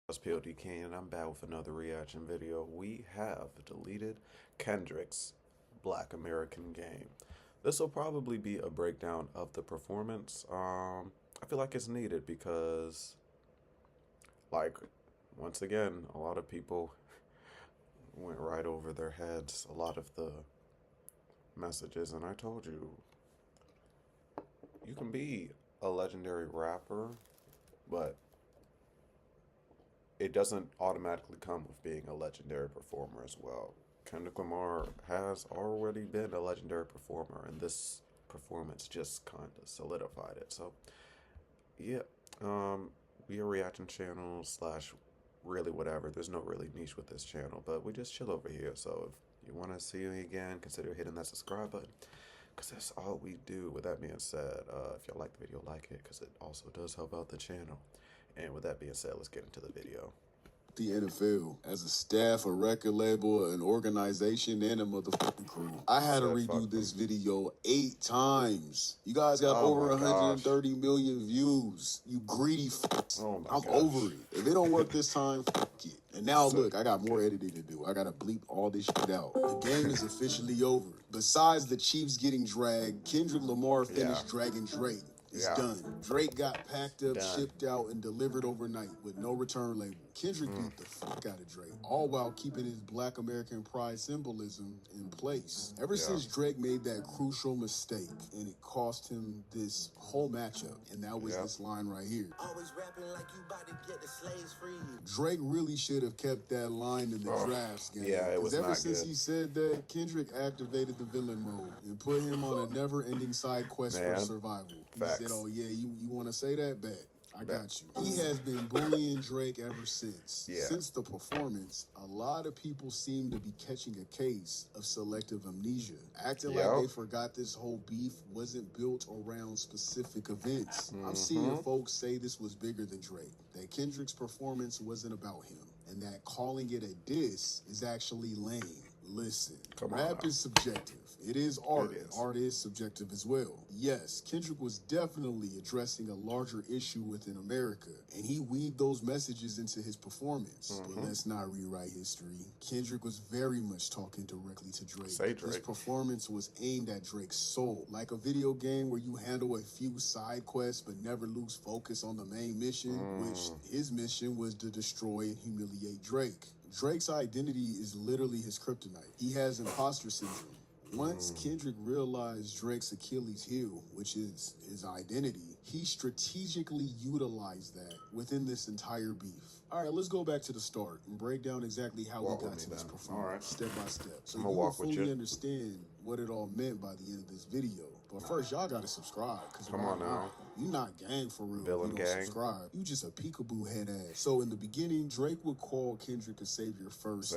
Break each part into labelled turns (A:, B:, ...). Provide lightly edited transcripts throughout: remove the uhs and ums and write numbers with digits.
A: It's Pod.cannion. I'm back with another reaction video. We have deleted Kendrick's Black American Game. This will probably be a breakdown of the performance. I feel like it's needed because, like, once again, a lot of people went right over their heads. A lot of the messages, and I told you, you can be a legendary rapper, but it doesn't automatically come with being a legendary performer as well. Kendrick Lamar has already been a legendary performer, and this performance just kind of solidified it. So, yeah, we a reaction channel slash really whatever. There's no really niche with this channel, but we just chill over here. So if you want to see me again, consider hitting that subscribe button, because that's all we do. With that being said, if y'all like the video, like it, because it also does help out the channel. And with that being said, let's get into the video.
B: The NFL as a staff, a record label, an organization, and a motherfucking crew. I had to redo this video 8 times. You guys got over 130 million views. You greedy f***s. I'm over it. If it don't work this time, fuck it. And now look, I got more editing to do. I gotta bleep all this shit out. The game is officially over. Besides the Chiefs getting dragged, Kendrick Lamar finished dragging Drake. It's done. Drake got packed up, shipped out, and delivered overnight with no return label. Kendrick beat the fuck out of Drake, all while keeping his Black American pride symbolism in place. Ever since Drake made that crucial mistake, and it cost him this whole matchup, and that was this line right here. Always rapping like you about to get the slaves free. Drake really should have kept that line in the drafts game. Yeah, it was not good. Ever since he said that, Kendrick activated the villain mode and put him on a never-ending side quest for survival. He said, oh yeah, you want to say that? Bet. I got you. He has been bullying Drake ever since. Since the performance, a lot of people seem to be catching a case of selective amnesia, acting like they forgot this whole beef wasn't built around specific events. I'm seeing folks say this was bigger than Drake, that Kendrick's performance wasn't about him, and that calling it a diss is actually lame. Listen, rap is subjective. It is art. Art is subjective as well. Yes, Kendrick was definitely addressing a larger issue within America, and he weaved those messages into his performance. But let's not rewrite history. Kendrick was very much talking directly to Drake. His performance was aimed at Drake's soul, like a video game where you handle a few side quests but never lose focus on the main mission, which his mission was to destroy and humiliate Drake. Drake's identity is literally his kryptonite. He has imposter syndrome. Once Kendrick realized Drake's Achilles heel, which is his identity, he strategically utilized that within this entire beef. All right, let's go back to the start and break down exactly how we got to this performance, step by step, so you will fully understand what it all meant by the end of this video. But first, y'all gotta subscribe, because you not gang for real. Villain you don't subscribe. You just a peekaboo head ass. So in the beginning, Drake would call Kendrick a savior first,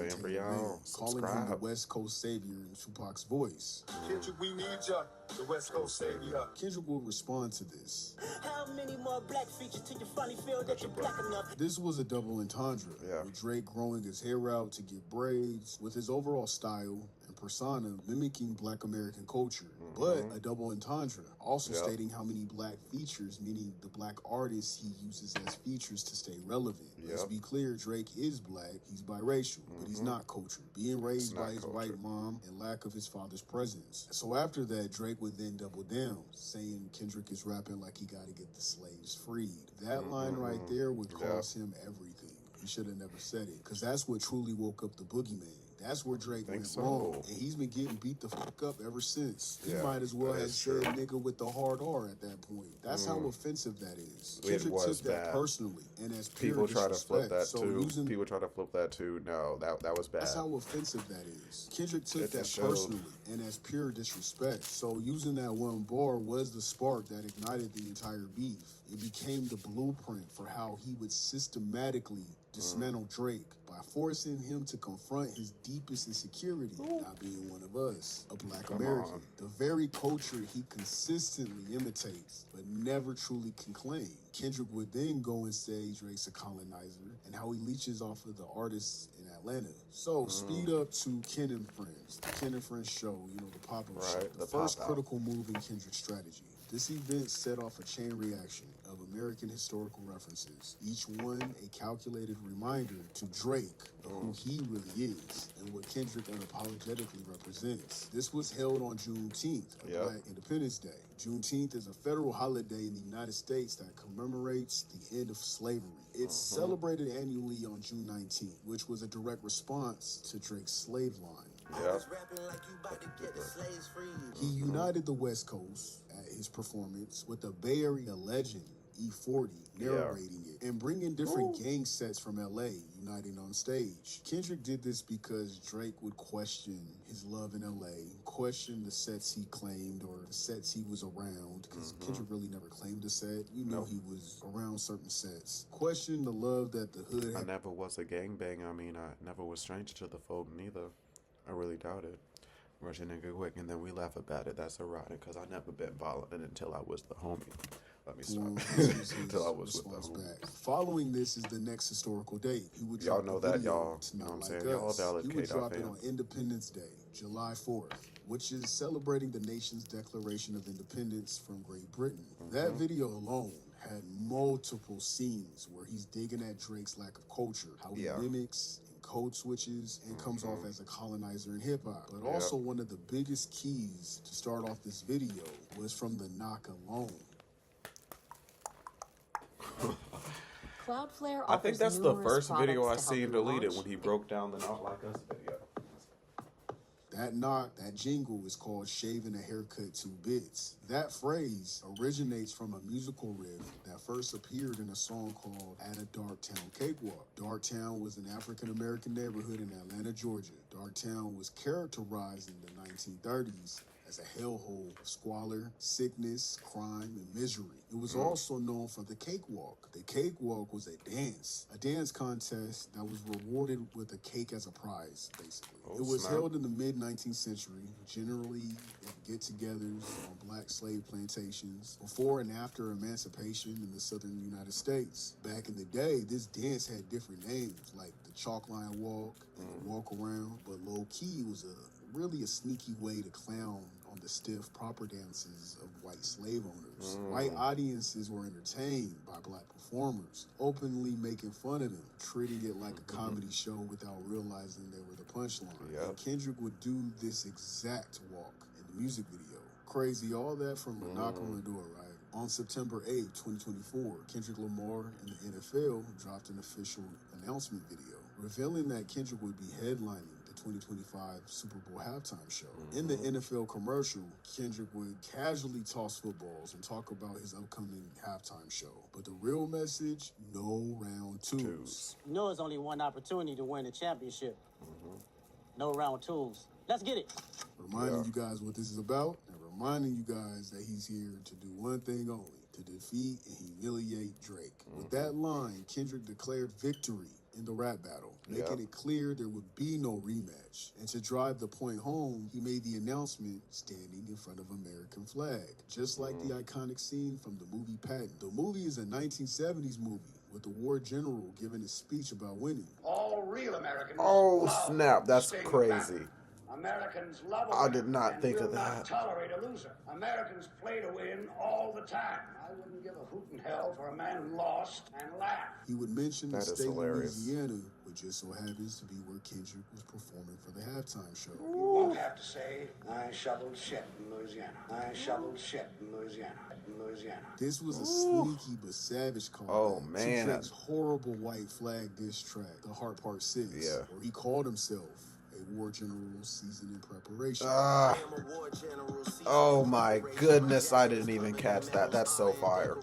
B: calling him the West Coast savior in Tupac's voice. Kendrick, we need ya, the West Coast savior. Kendrick will respond to this. How many more black features till you finally feel that you're black enough? This was a double entendre, with Drake growing his hair out to get braids, with his overall style and persona mimicking Black American culture, but a double entendre, also stating how many black features, meaning the black artists he uses as features to stay relevant. Let's be clear, Drake is black, he's biracial, but he's not cultured, being raised by his white mom and lack of his father's presence. So after that, Drake would then double down, saying Kendrick is rapping like he gotta get the slaves freed. That line right there would cost him everything. He should have never said it, because that's what truly woke up the boogeyman. That's where Drake went wrong, and he's been getting beat the fuck up ever since. He might as well have said nigga with the hard R at that point. That's how offensive that is. Kendrick took that personally, and as pure disrespect. People try to flip that too. People try to flip that too. No, that was bad. That's how offensive that is. Kendrick took that personally, and as pure disrespect. So using that one bar was the spark that ignited the entire beef. It became the blueprint for how he would systematically dismantle Drake by forcing him to confront his deepest insecurity, not being one of us, a black American. The very culture he consistently imitates, but never truly can claim. Kendrick would then go and say Drake's a colonizer, and how he leeches off of the artists in Atlanta. So speed up to Ken and Friends, the Ken and Friends show, you know, the pop-up show. The first critical move in Kendrick's strategy. This event set off a chain reaction of American historical references, each one a calculated reminder to Drake of who he really is and what Kendrick unapologetically represents. This was held on Juneteenth, Black Independence Day. Juneteenth is a federal holiday in the United States that commemorates the end of slavery. It's celebrated annually on June 19th, which was a direct response to Drake's slave line.
A: Yep.
B: He united the West Coast at his performance with a Bay Area legend, E40, narrating it, and bringing different gang sets from LA uniting on stage. Kendrick did this because Drake would question his love in LA, question the sets he claimed or the sets he was around, because Kendrick really never claimed a set. You know he was around certain sets. Question the love that the hood had.
A: I never was a gangbanger. I mean, I never was strange to the folk neither. I really doubt it. Rush a nigga quick and then we laugh about it. That's erotic because I never been violent until I was the homie. Let me stop. Until I was with the homie.
B: Following this is the next historical date. He would
A: y'all
B: drop
A: know
B: the
A: that,
B: video
A: y'all.
B: to
A: You know
B: Not
A: what I'm
B: Like
A: saying? Y'all
B: Us.
A: validate
B: He would
A: our
B: drop it
A: fam.
B: on Independence Day, July 4th, which is celebrating the nation's declaration of independence from Great Britain. That video alone had multiple scenes where he's digging at Drake's lack of culture, how he mimics code switches and comes off as a colonizer in hip-hop. But also one of the biggest keys to start off this video was from the knock alone.
C: Cloudflare
A: I think that's the first video I
C: to help
A: seen
C: you
A: deleted
C: launch.
A: when he broke down the Not Like Us video.
B: That knock, that jingle is called Shaving a Haircut 2 Bits. That phrase originates from a musical riff that first appeared in a song called At a Darktown Cakewalk. Darktown was an African-American neighborhood in Atlanta, Georgia. Darktown was characterized in the 1930s as a hellhole of squalor, sickness, crime, and misery. It was also known for the cakewalk. The cakewalk was a dance contest that was rewarded with a cake as a prize, basically. It was held in the mid-19th century, generally at get-togethers on black slave plantations, before and after emancipation in the southern United States. Back in the day, this dance had different names, like the chalk line walk and the walk around, but low-key was really a sneaky way to clown on the stiff proper dances of white slave owners. White audiences were entertained by black performers, openly making fun of them, treating it like a comedy show without realizing they were the punchline. And Kendrick would do this exact walk in the music video. Crazy, all that from a knock on the door, right? On September 8, 2024, Kendrick Lamar and the NFL dropped an official announcement video, revealing that Kendrick would be headlining 2025 Super Bowl halftime show. In the NFL commercial, Kendrick would casually toss footballs and talk about his upcoming halftime show. But the real message, no round twos.
D: You know it's only one opportunity to win a championship. No round twos. Let's get it.
B: Reminding you guys what this is about and reminding you guys that he's here to do one thing only, to defeat and humiliate Drake. With that line, Kendrick declared victory in the rap battle, making it clear there would be no rematch. And to drive the point home, he made the announcement standing in front of American flag, just like the iconic scene from the movie Patton. The movie is a 1970s movie with the war general giving a speech about winning.
E: All real Americans.
A: Oh snap, that's crazy.
E: Battle. Americans love a
A: I
E: winner
A: did not
E: and
A: think
E: will
A: of
E: not
A: that.
E: tolerate a loser. Americans play to win all the time. I wouldn't give a hoot in hell for a man who lost and laughed.
B: He would mention the
A: That is
B: state of
A: hilarious.
B: Louisiana, which just so happens to be where Kendrick was performing for the halftime show.
E: You won't have to say, I shoveled shit in Louisiana. I shoveled shit in Louisiana. Louisiana.
B: This was a sneaky but savage call.
A: Oh, man.
B: To Drake's horrible white flag diss track, The Heart Part 6, where he called himself a war general seasoned in preparation.
A: Oh my goodness, I didn't even catch that. That's so fire.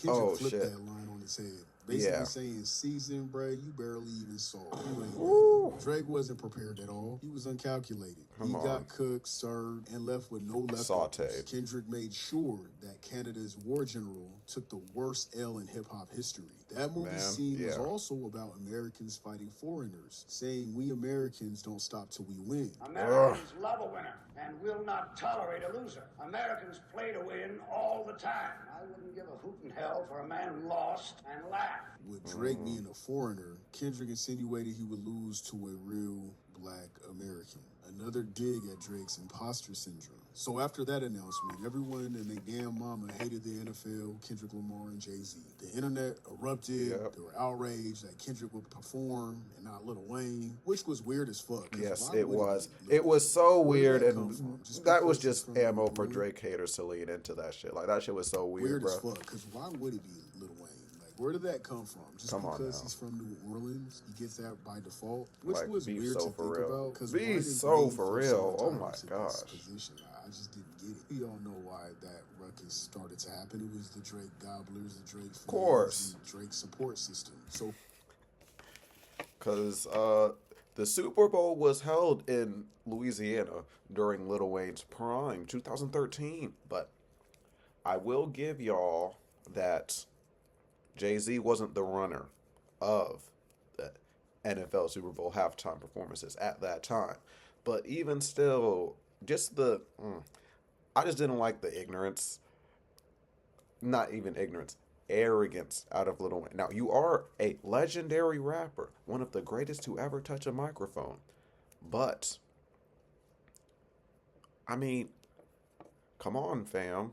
B: Kendrick flipped that line on his head. Basically saying, season, bruh, you barely even saw it. You ain't ready. Drake wasn't prepared at all. He was uncalculated. He got cooked, served, and left with no leftovers.
A: Sauteed.
B: Kendrick made sure that Canada's war general took the worst L in hip-hop history. That movie scene was also about Americans fighting foreigners, saying we Americans don't stop till we win.
E: Americans love a winner and will not tolerate a loser. Americans play to win all the time. I wouldn't give a hoot in hell for a man who lost and laughed.
B: With Drake being a foreigner, Kendrick insinuated he would lose to a real black American. Another dig at Drake's imposter syndrome. So after that announcement, everyone and their damn mama hated the NFL, Kendrick Lamar, and Jay-Z. The internet erupted.
A: Yep.
B: They were outraged that Kendrick would perform and not Lil Wayne, which was weird as fuck.
A: Yes,
B: why
A: it
B: would
A: was.
B: be Lil
A: It was
B: Wayne?
A: so
B: Where did
A: weird,
B: that come
A: and
B: from? Just
A: that was
B: because he's
A: just
B: from
A: ammo
B: New
A: for
B: Orleans?
A: Drake haters to lean into that shit. Like, that shit was so weird,
B: Weird as
A: bro.
B: fuck, because why would it be Lil Wayne? Like, where did that come from? Just
A: Come on
B: because
A: now.
B: he's from New Orleans, he gets that by default? Which
A: Like,
B: was
A: be
B: weird
A: so
B: to
A: for
B: think
A: real.
B: about. 'Cause
A: Be
B: why did
A: so
B: Wayne
A: for
B: feel
A: real. Oh
B: entitled
A: my
B: to this
A: gosh.
B: position? I just didn't get it. We all know why that ruckus started to happen. It was the Drake gobblers, the Drake fans,
A: Course.
B: and Drake support system. So
A: Because the Super Bowl was held in Louisiana during Lil Wayne's prime, 2013. But I will give y'all that Jay-Z wasn't the runner of the NFL Super Bowl halftime performances at that time. But even still, just I just didn't like the ignorance. Not even ignorance. Arrogance out of Lil Wayne. Now, you are a legendary rapper, one of the greatest to ever touch a microphone. But, I mean, come on, fam.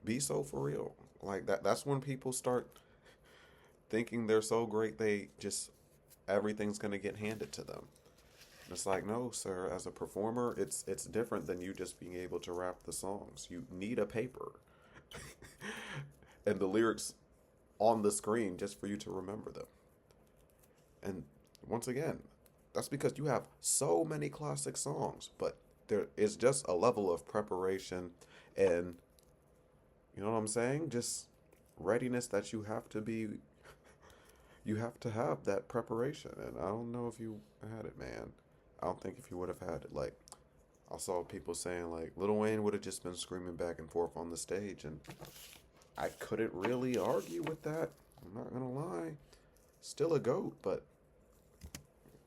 A: Be so for real. Like, that's when people start thinking they're so great, they just, everything's going to get handed to them. It's like, no, sir, as a performer, it's different than you just being able to rap the songs. You need a paper. And the lyrics on the screen just for you to remember them. And once again, that's because you have so many classic songs, but there is just a level of preparation and, you know what I'm saying? Just readiness that you have to have that preparation. And I don't know if you had it, man. I don't think if you would have had it. Like, I saw people saying, like, Lil Wayne would have just been screaming back and forth on the stage, and I couldn't really argue with that. I'm not gonna lie. Still a GOAT, but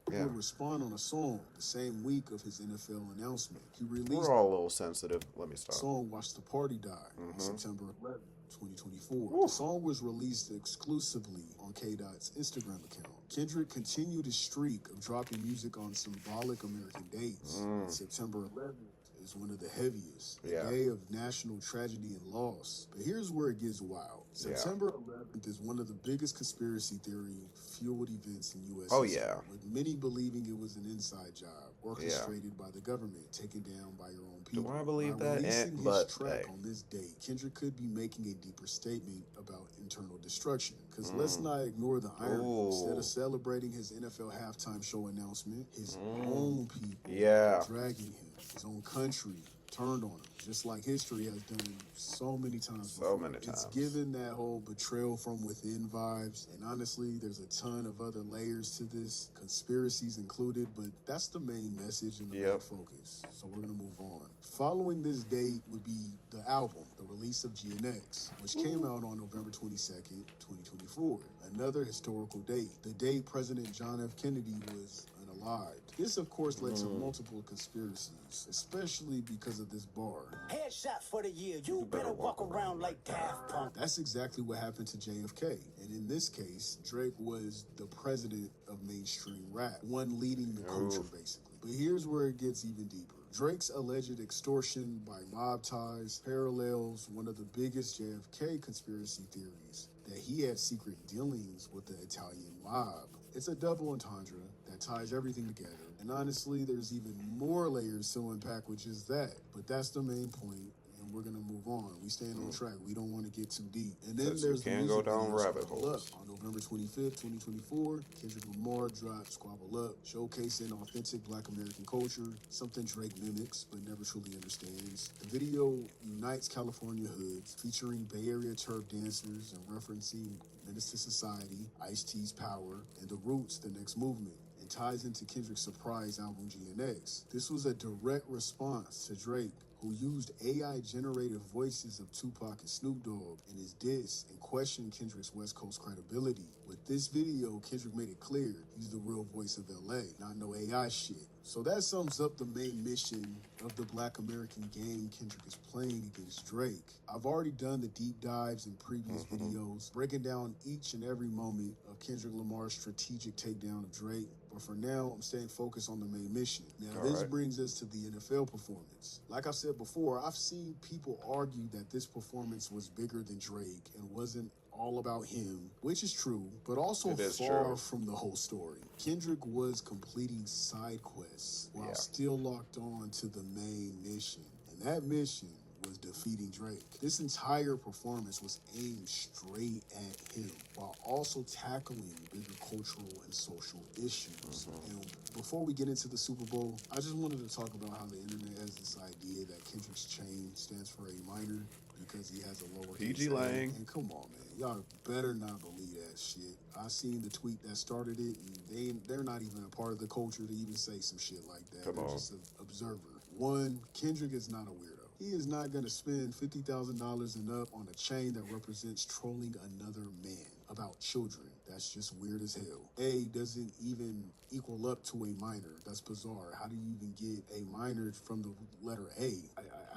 B: he
A: yeah.
B: would respond on a song the same week of his NFL announcement. He released
A: We're all a little sensitive. Let me
B: the
A: stop.
B: song Watch the Party Die on September 11th, 2024.
A: Ooh.
B: The song was released exclusively on K-Dot's Instagram account. Kendrick continued his streak of dropping music on symbolic American dates. September 11th is one of the heaviest, the
A: Yeah.
B: day of national tragedy and loss. But here's where it gets wild. September 11th is one of the biggest conspiracy theory-fueled events in U.S.
A: Oh,
B: history,
A: yeah.
B: with many believing it was an inside job orchestrated by the government, taken down by your own people.
A: Do I believe
B: By
A: that?
B: releasing his
A: But,
B: track
A: hey.
B: on this date, Kendrick could be making a deeper statement about internal destruction. Because let's not ignore the irony.
A: Ooh.
B: Instead of celebrating his NFL halftime show announcement, his own people
A: Yeah.
B: are dragging him. His own country turned on him, just like history has done so many times
A: So
B: before.
A: many
B: It's
A: times.
B: given that whole betrayal from within vibes, and honestly, there's a ton of other layers to this, conspiracies included, but that's the main message and the main focus. So we're gonna move on. Following this date would be the album, the release of GNX, which came out on November 22nd, 2024. Another historical date, the day President John F. Kennedy was unalived. This, of course, led to multiple conspiracies, especially because of this bar.
D: Headshot for the year. You better walk around like Daft Punk.
B: That's exactly what happened to JFK. And in this case, Drake was the president of mainstream rap, one leading the culture, basically. But here's where it gets even deeper. Drake's alleged extortion by mob ties parallels one of the biggest JFK conspiracy theories, that he had secret dealings with the Italian mob. It's a double entendre that ties everything together. And honestly, there's even more layers to unpack, which is that. But that's the main point, and we're gonna move on. We stand on track. We don't want to get too deep. And then
A: 'Cause you
B: there's the
A: can go
B: music
A: down
B: video
A: rabbit
B: Squabble
A: holes.
B: Up. On November 25th, 2024, Kendrick Lamar dropped Squabble Up, showcasing authentic Black American culture, something Drake mimics but never truly understands. The video unites California hoods, featuring Bay Area turf dancers and referencing Menace to Society, Ice-T's Power, and The Roots, the next movement, and ties into Kendrick's surprise album GNX. This was a direct response to Drake who used AI-generated voices of Tupac and Snoop Dogg in his diss and questioned Kendrick's West Coast credibility. With this video, Kendrick made it clear he's the real voice of LA, not no AI shit. So that sums up the main mission of the Black American game Kendrick is playing against Drake. I've already done the deep dives in previous videos, breaking down each and every moment of Kendrick Lamar's strategic takedown of Drake. But for now, I'm staying focused on the main mission. Now, this brings us to the NFL performance. Like I said before, I've seen people argue that this performance was bigger than Drake and wasn't all about him, which is true, but also far from the whole story. Kendrick was completing side quests while still locked on to the main mission. And that mission was defeating Drake. This entire performance was aimed straight at him while also tackling bigger cultural and social issues. And before we get into the Super Bowl, I just wanted to talk about how the internet has this idea that Kendrick's chain stands for a minor because he has a lower
A: PG Lang.
B: And come on, man. Y'all better not believe that shit. I seen the tweet that started it, and they're not even a part of the culture to even say some shit like that. They're just an observer. One, Kendrick is not a weirdo. He is not going to spend $50,000 and up on a chain that represents trolling another man about children. That's just weird as hell. A doesn't even equal up to a minor. That's bizarre. How do you even get a minor from the letter A?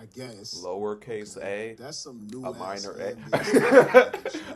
B: I guess.
A: Lowercase a.
B: That's some new
A: a minor a.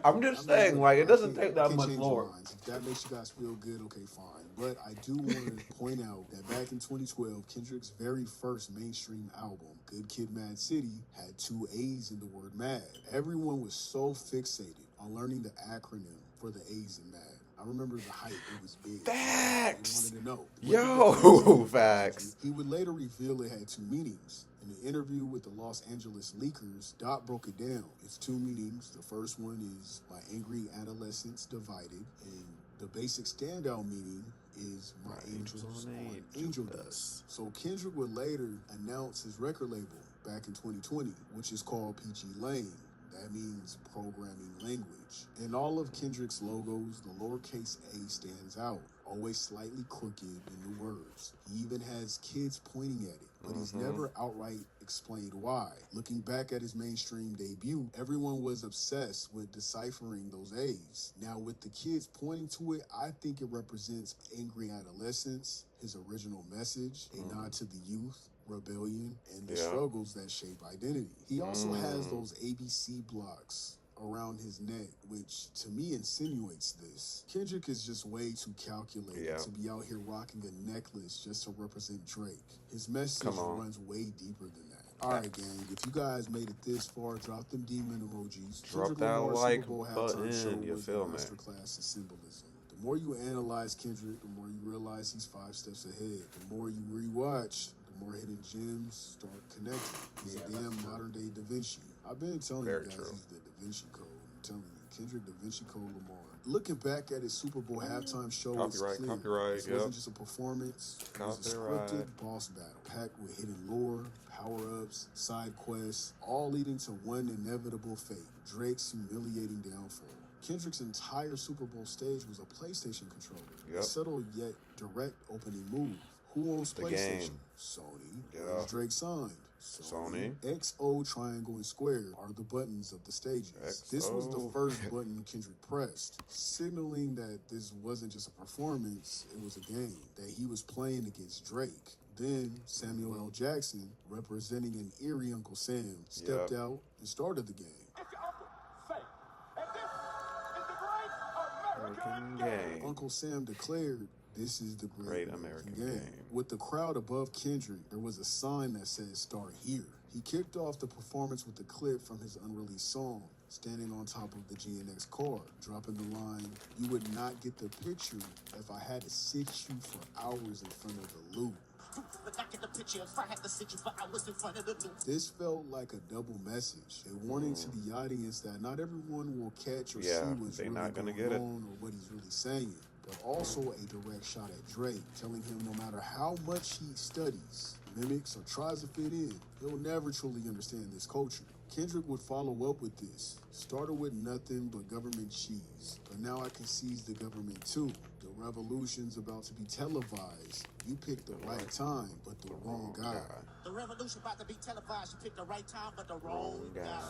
B: I'm
A: just saying, like, it doesn't take that much lore.
B: If that makes you guys feel good, okay, fine. But I do want to point out that back in 2012, Kendrick's very first mainstream album, Good Kid, Mad City, had 2 A's in the word mad. Everyone was so fixated on learning the acronym for the A's in mad. I remember the hype, it was big.
A: Facts.
B: They wanted to know.
A: Yo, facts.
B: He would later reveal it had 2 meanings. In an interview with the Los Angeles Leakers, Dot broke it down. It's 2 meanings. The first one is my angry adolescence divided, and the basic standout meaning is my angels on angel dust. So Kendrick would later announce his record label back in 2020, which is called PG Lang. That means programming language. In all of Kendrick's logos, the lowercase a stands out, always slightly crooked in the words. He even has kids pointing at it, but he's never outright explained why. Looking back at his mainstream debut, everyone was obsessed with deciphering those A's. Now, with the kids pointing to it, I think it represents angry adolescence, his original message, a nod to the youth, rebellion, and the struggles that shape identity. He also has those ABC blocks around his neck, which to me insinuates this. Kendrick is just way too calculated to be out here rocking a necklace just to represent Drake. His message runs way deeper than that. All right, gang, if you guys made it this far, drop them demon emojis.
A: Drop that like button, you feel me?
B: Masterclass in symbolism. The more you analyze Kendrick, the more you realize he's 5 steps ahead. The more you rewatch, the more hidden gems start connecting. He's a damn modern day Da Vinci. I've been telling you guys he's the Da Vinci Code. I'm telling you, Kendrick Da Vinci Code Lamar. Looking back at his Super Bowl halftime show, it's clear this wasn't just a performance. It was a scripted boss battle, packed with hidden lore, power-ups, side quests, all leading to one inevitable fate: Drake's humiliating downfall. Kendrick's entire Super Bowl stage was a PlayStation controller. A subtle yet direct opening move. Who owns PlayStation? Sony. Where's Drake signed? Sony. XO, triangle, and square are the buttons of the stages. This was the first button Kendrick pressed, signaling that this wasn't just a performance, it was a game, that he was playing against Drake. Then Samuel L. Jackson, representing an eerie Uncle Sam, stepped out and started the game.
C: It's your Uncle Sam, and this is the great American game.
B: Uncle Sam declared, "This is the great American game." With the crowd above Kendrick, there was a sign that said "Start here." He kicked off the performance with a clip from his unreleased song, standing on top of the GNX car, dropping the line, "You would not get the picture if I had to sit you for hours in front of the loop." This felt like a double message, a warning to the audience that not everyone will catch or see what's really going on or what he's really saying. But also a direct shot at Drake, telling him no matter how much he studies, mimics, or tries to fit in, he'll never truly understand this culture. Kendrick would follow up with this. Started with nothing but government cheese, but now I can seize the government too. The revolution's about to be televised. You picked the right time, but the wrong guy.
D: The revolution about to be televised. You picked the right time, but the wrong guy.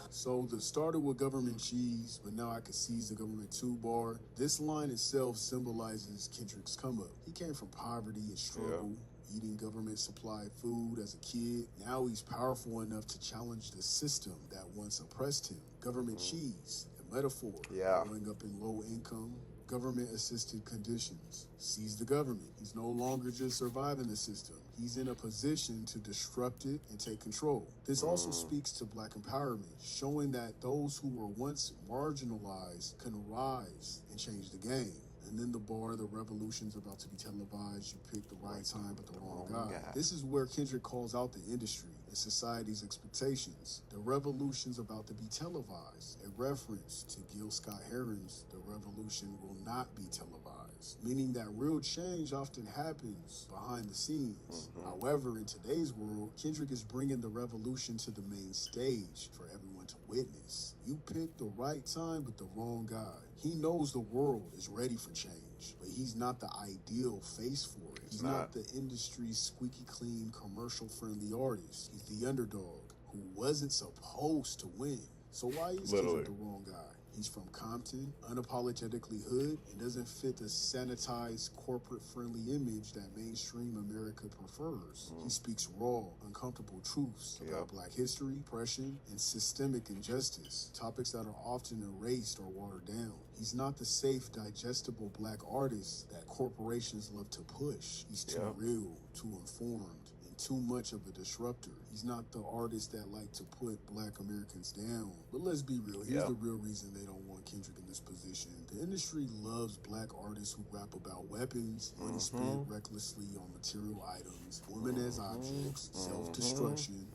B: So the started with government cheese, but now I can seize the government too bar. This line itself symbolizes Kendrick's come up. He came from poverty and struggle. Eating government supplied food as a kid. Now he's powerful enough to challenge the system that once oppressed him. Government cheese, a metaphor. Growing up in low income, government assisted conditions. Sees the government. He's no longer just surviving the system. He's in a position to disrupt it and take control. This also speaks to Black empowerment, showing that those who were once marginalized can rise and change the game. And then the bar, the revolution's about to be televised. You picked the right time, but the wrong guy. This is where Kendrick calls out the industry and society's expectations. The revolution's about to be televised. A reference to Gil Scott-Heron's "The revolution will not be televised," meaning that real change often happens behind the scenes. However, in today's world, Kendrick is bringing the revolution to the main stage for everyone to witness. You picked the right time, but the wrong guy. He knows the world is ready for change, but he's not the ideal face for it. He's not the industry's squeaky clean, commercial-friendly artist. He's the underdog who wasn't supposed to win. So why is Kendrick the wrong guy? He's from Compton, unapologetically hood, and doesn't fit the sanitized, corporate-friendly image that mainstream America prefers. He speaks raw, uncomfortable truths about Black history, oppression, and systemic injustice, topics that are often erased or watered down. He's not the safe, digestible Black artist that corporations love to push. He's too real, too informed, and too much of a disruptor. He's not the artist that like to put Black Americans down. But let's be real. Here's the real reason they don't want Kendrick in this position. The industry loves Black artists who rap about weapons, money spent recklessly on material items, women as objects, self-destruction,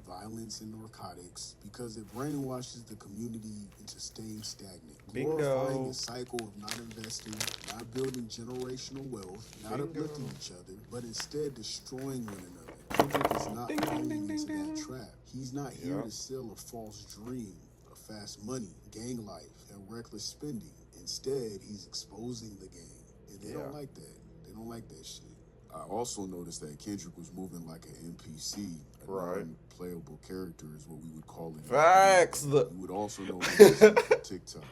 B: violence and narcotics, because it brainwashes the community into staying stagnant. Glorifying a cycle of not investing, not building generational wealth, not uplifting each other, but instead destroying one another. Kendrick is not falling into that trap. He's not here to sell a false dream of fast money, gang life, and reckless spending. Instead, he's exposing the game. And they don't like that. They don't like that shit. I also noticed that Kendrick was moving like an NPC, a non-playable character is what we would call it.
A: Facts.
B: You would also notice on TikTok,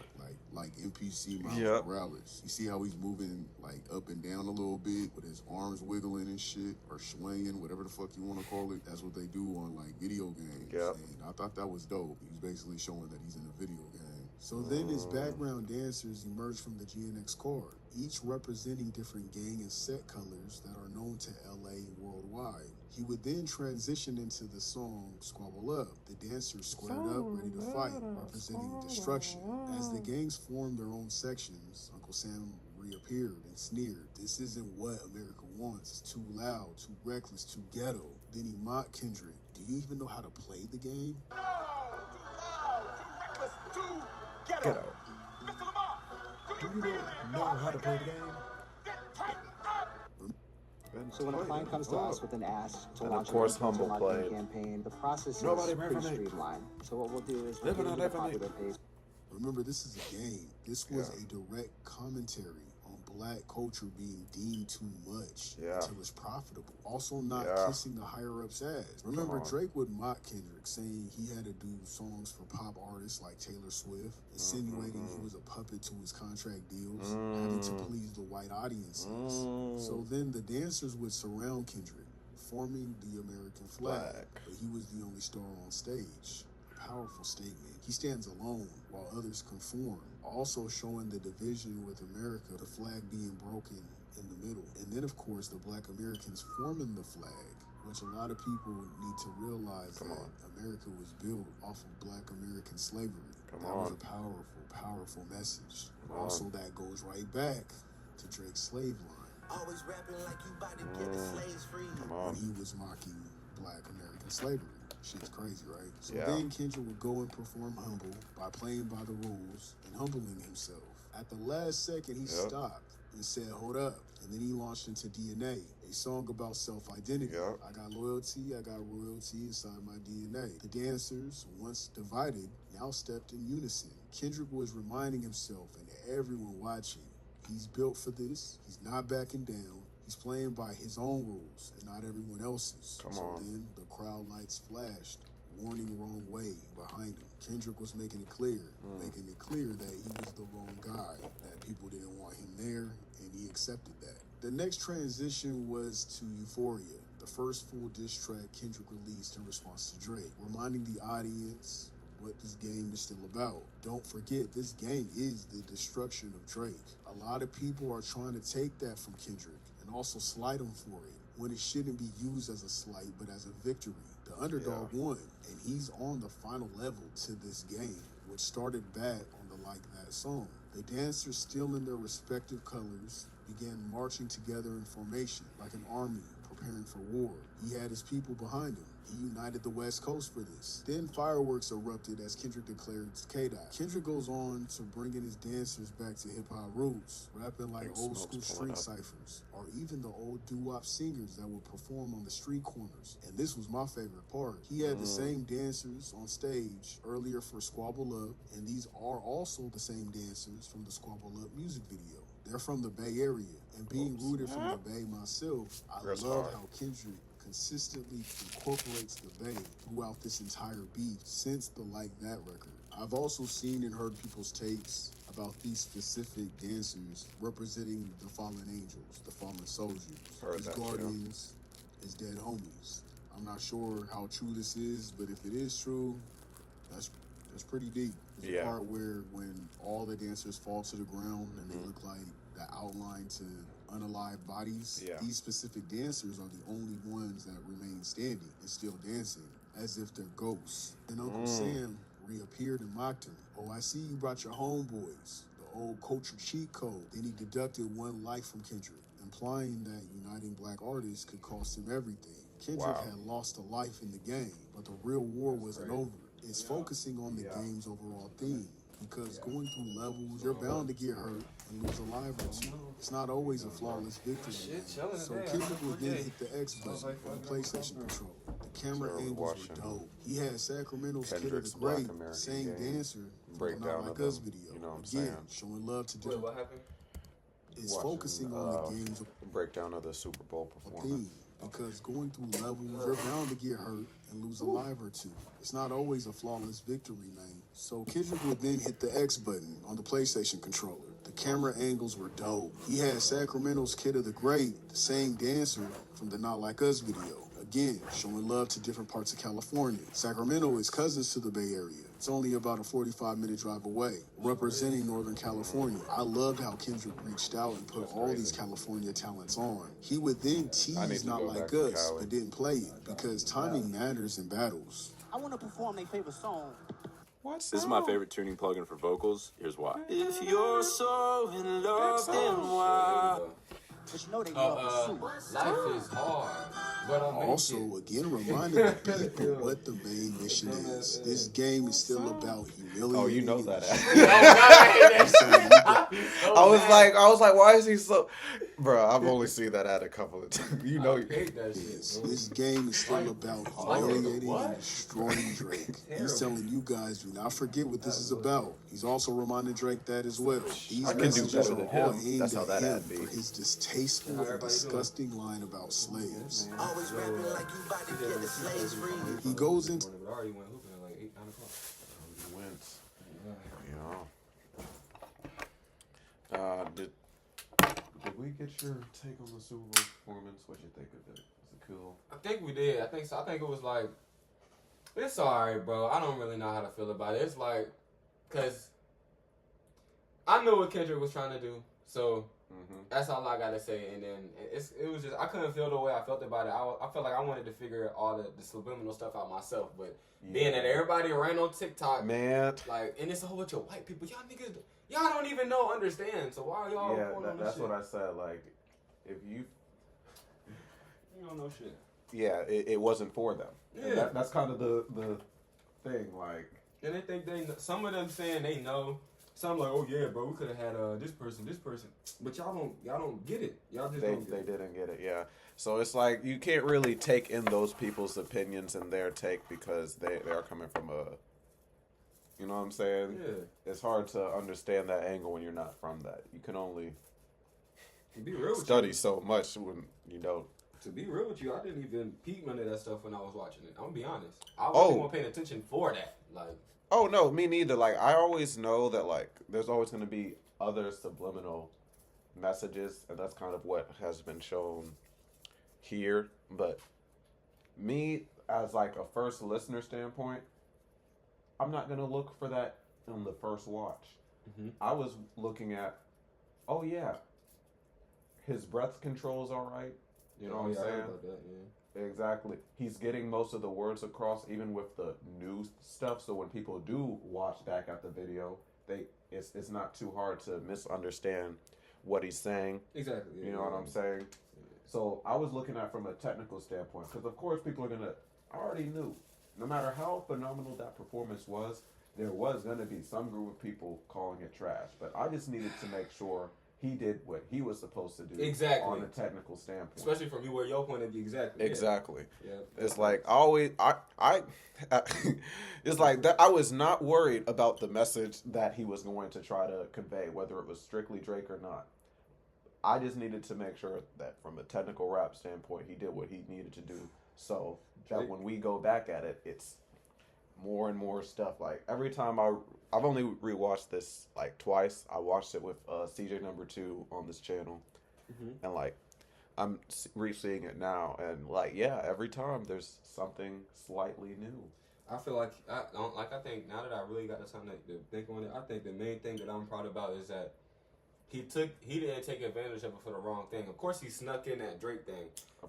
B: like NPC Miles Morales. You see how he's moving like up and down a little bit with his arms wiggling and shit, or swinging, whatever the fuck you want to call it. That's what they do on like video games. And I thought that was dope. He's basically showing that he's in a video game. So then his background dancers emerge from the GNX card, each representing different gang and set colors that are known to LA and worldwide. He would then transition into the song Squabble Up. The dancers squared up, ready to fight, representing destruction. As the gangs formed their own sections, Uncle Sam reappeared and sneered. This isn't what America wants. It's too loud, too reckless, too ghetto. Then he mocked Kendrick. Do you even know how to play the game?
C: No! Too loud! Too reckless! Too ghetto! Mr. Lamar, do you really know how to play the game? Then tighten up!
D: So when a client comes to us with an ask to launch a
A: Humble
D: marketing campaign, the process is pretty streamlined. So what we'll do is we'll give you the popular page.
B: Remember, this is a game. This was a direct commentary on Black culture being deemed too much until it's profitable. Also not kissing the higher-ups' ass. Remember, Drake would mock Kendrick, saying he had to do songs for pop artists like Taylor Swift, insinuating he was a puppet to his contract deals, having to please the white audiences. So then the dancers would surround Kendrick, forming the American flag, but he was the only star on stage. A powerful statement. He stands alone while others conform, also showing the division with America, the flag being broken in the middle. And then, of course, the Black Americans forming the flag, which a lot of people need to realize that America was built off of Black American slavery. That was a powerful, powerful message. Also, that goes right back to Drake's slave line.
F: Always rapping like you about to get the slaves free.
B: When he was mocking Black American slavery. Shit's crazy, right? So then Kendrick would go and perform Humble by playing by the rules and humbling himself. At the last second, he stopped and said, hold up. And then he launched into DNA, a song about self-identity.
A: Yep.
B: I got loyalty, I got royalty inside my DNA. The dancers, once divided, now stepped in unison. Kendrick was reminding himself and everyone watching, he's built for this, he's not backing down, he's playing by his own rules and not everyone else's.
A: Come
B: so
A: on.
B: then the crowd lights flashed, warning wrong way behind him. Kendrick was making it clear that he was the wrong guy, that people didn't want him there, and he accepted that. The next transition was to Euphoria, the first full diss track Kendrick released in response to Drake, reminding the audience what this game is still about. Don't forget, this game is the destruction of Drake. A lot of people are trying to take that from Kendrick and also slight him for it, when it shouldn't be used as a slight, but as a victory. The underdog won, and he's on the final level to this game, which started back on the Like That song. The dancers, still in their respective colors, began marching together in formation, like an army preparing for war. He had his people behind him. He united the West Coast for this. Then fireworks erupted as Kendrick declared K-Dot. Kendrick goes on to bring in his dancers back to hip-hop roots, rapping like old school street ciphers, or even the old doo-wop singers that would perform on the street corners. And this was my favorite part. He had the same dancers on stage earlier for Squabble Up, and these are also the same dancers from the Squabble Up music video. They're from the Bay Area, and being rooted from the Bay myself, I love how Kendrick consistently incorporates the Bay throughout this entire beat since the Like That record. I've also seen and heard people's takes about these specific dancers representing the fallen angels, the fallen soldiers, his guardians, his dead homies. I'm not sure how true this is, but if it is true, that's pretty deep. There's a part where when all the dancers fall to the ground and they look like the outline to unalived bodies, these specific dancers are the only ones that remain standing and still dancing, as if they're ghosts. And Uncle Sam reappeared and mocked him. Oh, I see you brought your homeboys, the old culture cheat code. Then he deducted one life from Kendrick, implying that uniting black artists could cost him everything. Kendrick had lost a life in the game, but the real war wasn't over. It's focusing on the game's overall theme, because going through levels, you're bound to get hurt and lose a life or two. It's not always a flawless victory. So Kendrick would then hit the X button on the PlayStation controller. The camera angles were dope. He had Sacramento's Kid of the Great, same dancer from the Not Like Us video. Again, showing love to different.
G: What happened?
B: It's focusing on the game's
A: breakdown of the Super Bowl performance.
B: theme. Because going through levels, you're bound to get hurt and lose a life or two. It's not always a flawless victory, man. So Kendrick would then hit the X button on the PlayStation controller. The camera angles were dope. He had Sacramento's Kid of the Great, the same dancer from the Not Like Us video. Again, showing love to different parts of California. Sacramento is cousins to the Bay Area. It's only about a 45-minute drive away, representing Northern California. I loved how Kendrick reached out and put all these California talents on. He would then tease Not Like Us, but didn't play it, because timing matters in battles.
D: I want to perform their favorite song.
H: This is my favorite tuning plugin for vocals. Here's why.
F: If you're so in love, then why?
D: But you know they love the suit.
G: Life is hard. But
B: Also, again, reminding the people what the main mission is. This game is still about humiliating.
A: Oh, you know that.
G: I
A: was like, why is he so? Bro, I've only seen that ad a couple of times. You know,
B: This game is still about humiliating and destroying Drake. He's telling you guys, do not forget what this is about. He's also reminding Drake that as well. These messages are all aimed at him for his distasteful and disgusting line about slaves.
F: Always rapping like you about to get the slaves free.
B: He goes into
G: already went hooping at like 8, 9 o'clock.
A: he wins. Did we get your take on the Super Bowl performance? What you think of it? Was it cool?
G: I think we did. I think so. I think it was like, it's alright, bro. I don't really know how to feel about it. It's like, cause I know what Kendrick was trying to do, so that's all I gotta say. And then it was just, I couldn't feel the way I felt about it. I felt like I wanted to figure all the subliminal stuff out myself, but being that everybody ran on TikTok,
A: man,
G: like, and it's a whole bunch of white people, y'all niggas, y'all don't even understand. So why are y'all going on this
A: that's
G: shit?
A: what I said. Like, if you
G: don't know shit.
A: Yeah, it wasn't for them.
G: Yeah,
A: that's kind of the thing. Like,
G: and they think some of them saying they know, So I'm like, oh yeah, bro, we could have had this person, but y'all don't get it. Y'all just don't get
A: They
G: it.
A: didn't get it, yeah. So it's like you can't really take in those people's opinions and their take because they are coming from a, you know what I'm saying?
G: Yeah.
A: It's hard to understand that angle when you're not from that. You can only
G: To be real with
A: study
G: you,
A: so much when you don't.
G: to be real with you, I didn't even peep none of that stuff when I was watching it. I'm gonna be honest. I wasn't even paying attention for that. Like,
A: Oh no, me neither. Like I always know that like there's always going to be other subliminal messages, and that's kind of what has been shown here. But me, as like a first listener standpoint, I'm not gonna look for that on the first watch.
G: mm-hmm.
A: I was looking at, oh yeah, his breath control's all right. You know what I'm
G: I heard
A: saying?
G: about that, yeah.
A: Exactly. He's getting most of the words across, even with the new stuff. So when people do watch back at the video, it's not too hard to misunderstand what he's saying.
G: Exactly. Yeah,
A: You know what I'm saying? So I was looking at from a technical standpoint, because of course people are gonna. I already knew, no matter how phenomenal that performance was, there was gonna be some group of people calling it trash. But I just needed to make sure he did what he was supposed to do
G: Exactly.
A: on a technical standpoint.
G: Especially from your point of view, exactly.
A: Exactly.
G: Yeah.
A: It's like I always I it's like that I was not worried about the message that he was going to try to convey, whether it was strictly Drake or not. I just needed to make sure that from a technical rap standpoint, he did what he needed to do, so that when we go back at it, it's more and more stuff. Like every time I've only rewatched this like twice. I watched it with CJ number 2 on this channel, and like I'm re-seeing it now, and like yeah, every time there's something slightly new.
G: I feel like I think now that I really got the time to think on it, I think the main thing that I'm proud about is that he didn't take advantage of it for the wrong thing. Of course, he snuck in that Drake thing,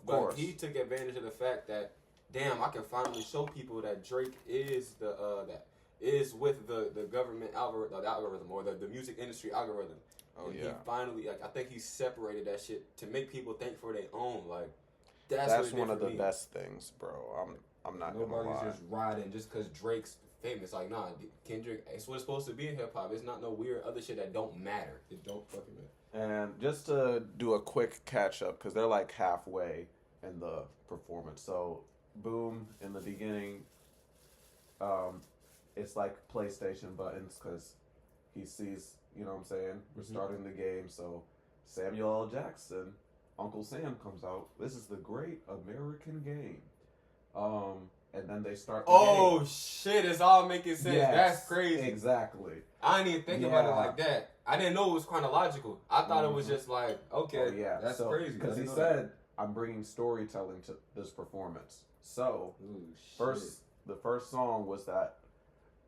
A: course.
G: But he took advantage of the fact that damn, I can finally show people that Drake is that is with the government algorithm or the music industry algorithm.
A: Oh
G: and
A: yeah.
G: He finally I think he separated that shit to make people think for their own. Like that's
A: That's
G: what it
A: one
G: did
A: of
G: for
A: the
G: me.
A: best things, bro. I'm not gonna
G: Nobody's
A: lie.
G: just riding just because Drake's famous. Like, nah, Kendrick, it's what it's supposed to be in hip hop. It's not no weird other shit that don't matter. It don't fucking matter.
A: And just to do a quick catch up, because they're like halfway in the performance. So, Boom in the beginning, it's like PlayStation buttons because he sees, you know what I'm saying? We're starting the game. So, Samuel L. Jackson, Uncle Sam comes out. This is the great American game. And then they start the game.
G: Shit, it's all making sense.
A: Yes,
G: That's crazy.
A: Exactly.
G: I didn't even think about it like that. I didn't know it was chronological. I thought it was just like, okay,
A: Oh, yeah.
G: that's
A: so,
G: crazy.
A: Because he said, I'm bringing storytelling to this performance. So, the first song was that,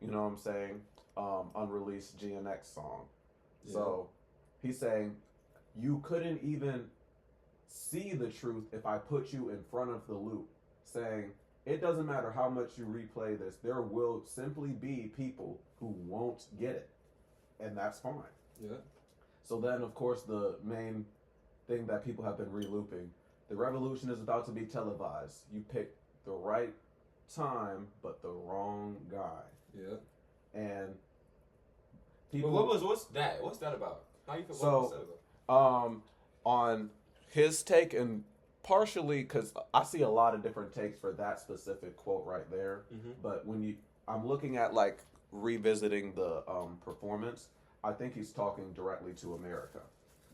A: you know what I'm saying, unreleased GNX song. Yeah. So, he's saying, you couldn't even see the truth if I put you in front of the loop. Saying, it doesn't matter how much you replay this, there will simply be people who won't get it. And that's fine.
G: Yeah.
A: So then, of course, the main thing that people have been re-looping, the revolution is about to be televised. You picked the right time, but the wrong guy.
G: Yeah.
A: And people...
G: But what's that? What's that about? How you feel?
A: So,
G: what's that about?
A: On his take, and partially because I see a lot of different takes for that specific quote right there. But when I'm looking at like revisiting the performance, I think he's talking directly to America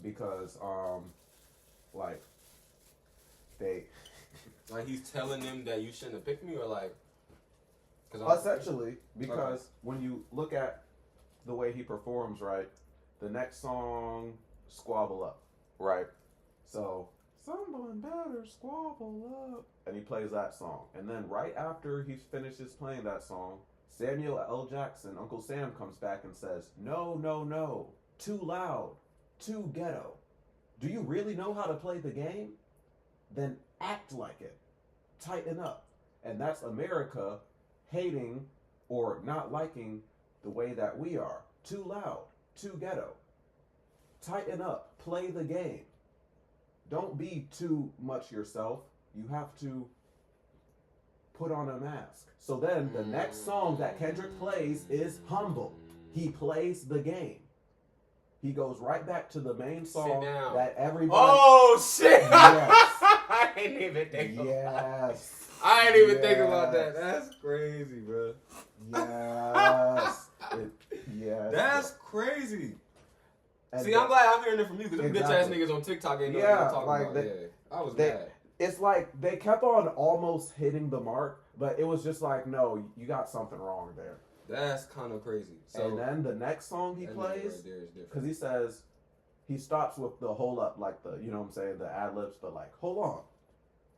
A: because like they
G: like he's telling them that you shouldn't have picked me, or like
A: essentially because when you look at the way he performs, right, the next song, Squabble Up, right, so someone better squabble up, and he plays that song, and then right after he finishes playing that song, Samuel L. Jackson, Uncle Sam, comes back and says, no, no, no, too loud, too ghetto. Do you really know how to play the game? Then act like it. Tighten up. And that's America hating or not liking the way that we are. Too loud, too ghetto. Tighten up. Play the game. Don't be too much yourself. You have to put on a mask. So then the next song that Kendrick plays is Humble. He plays the game. He goes right back to the main song
G: down.
A: that everybody.
G: Oh shit!
A: Yes.
G: I didn't even think.
A: Yes.
G: I didn't even think about that. That's crazy, bro.
A: Yes. Yes.
G: That's crazy.
A: And
G: See, I'm glad I'm hearing it from you because them bitch ass
A: Exactly.
G: niggas on TikTok ain't know what
A: Yeah,
G: they're talking
A: like
G: about.
A: they-
G: Yeah, I was
A: they-
G: mad.
A: It's like they kept on almost hitting the mark, but it was just like, no, you got something wrong there.
G: That's kind of crazy. So
A: And then the next song he
G: that nigga
A: plays,
G: right there is different.
A: because he says, he stops with the hold up, like the, you know what I'm saying, the ad libs, but like, hold on.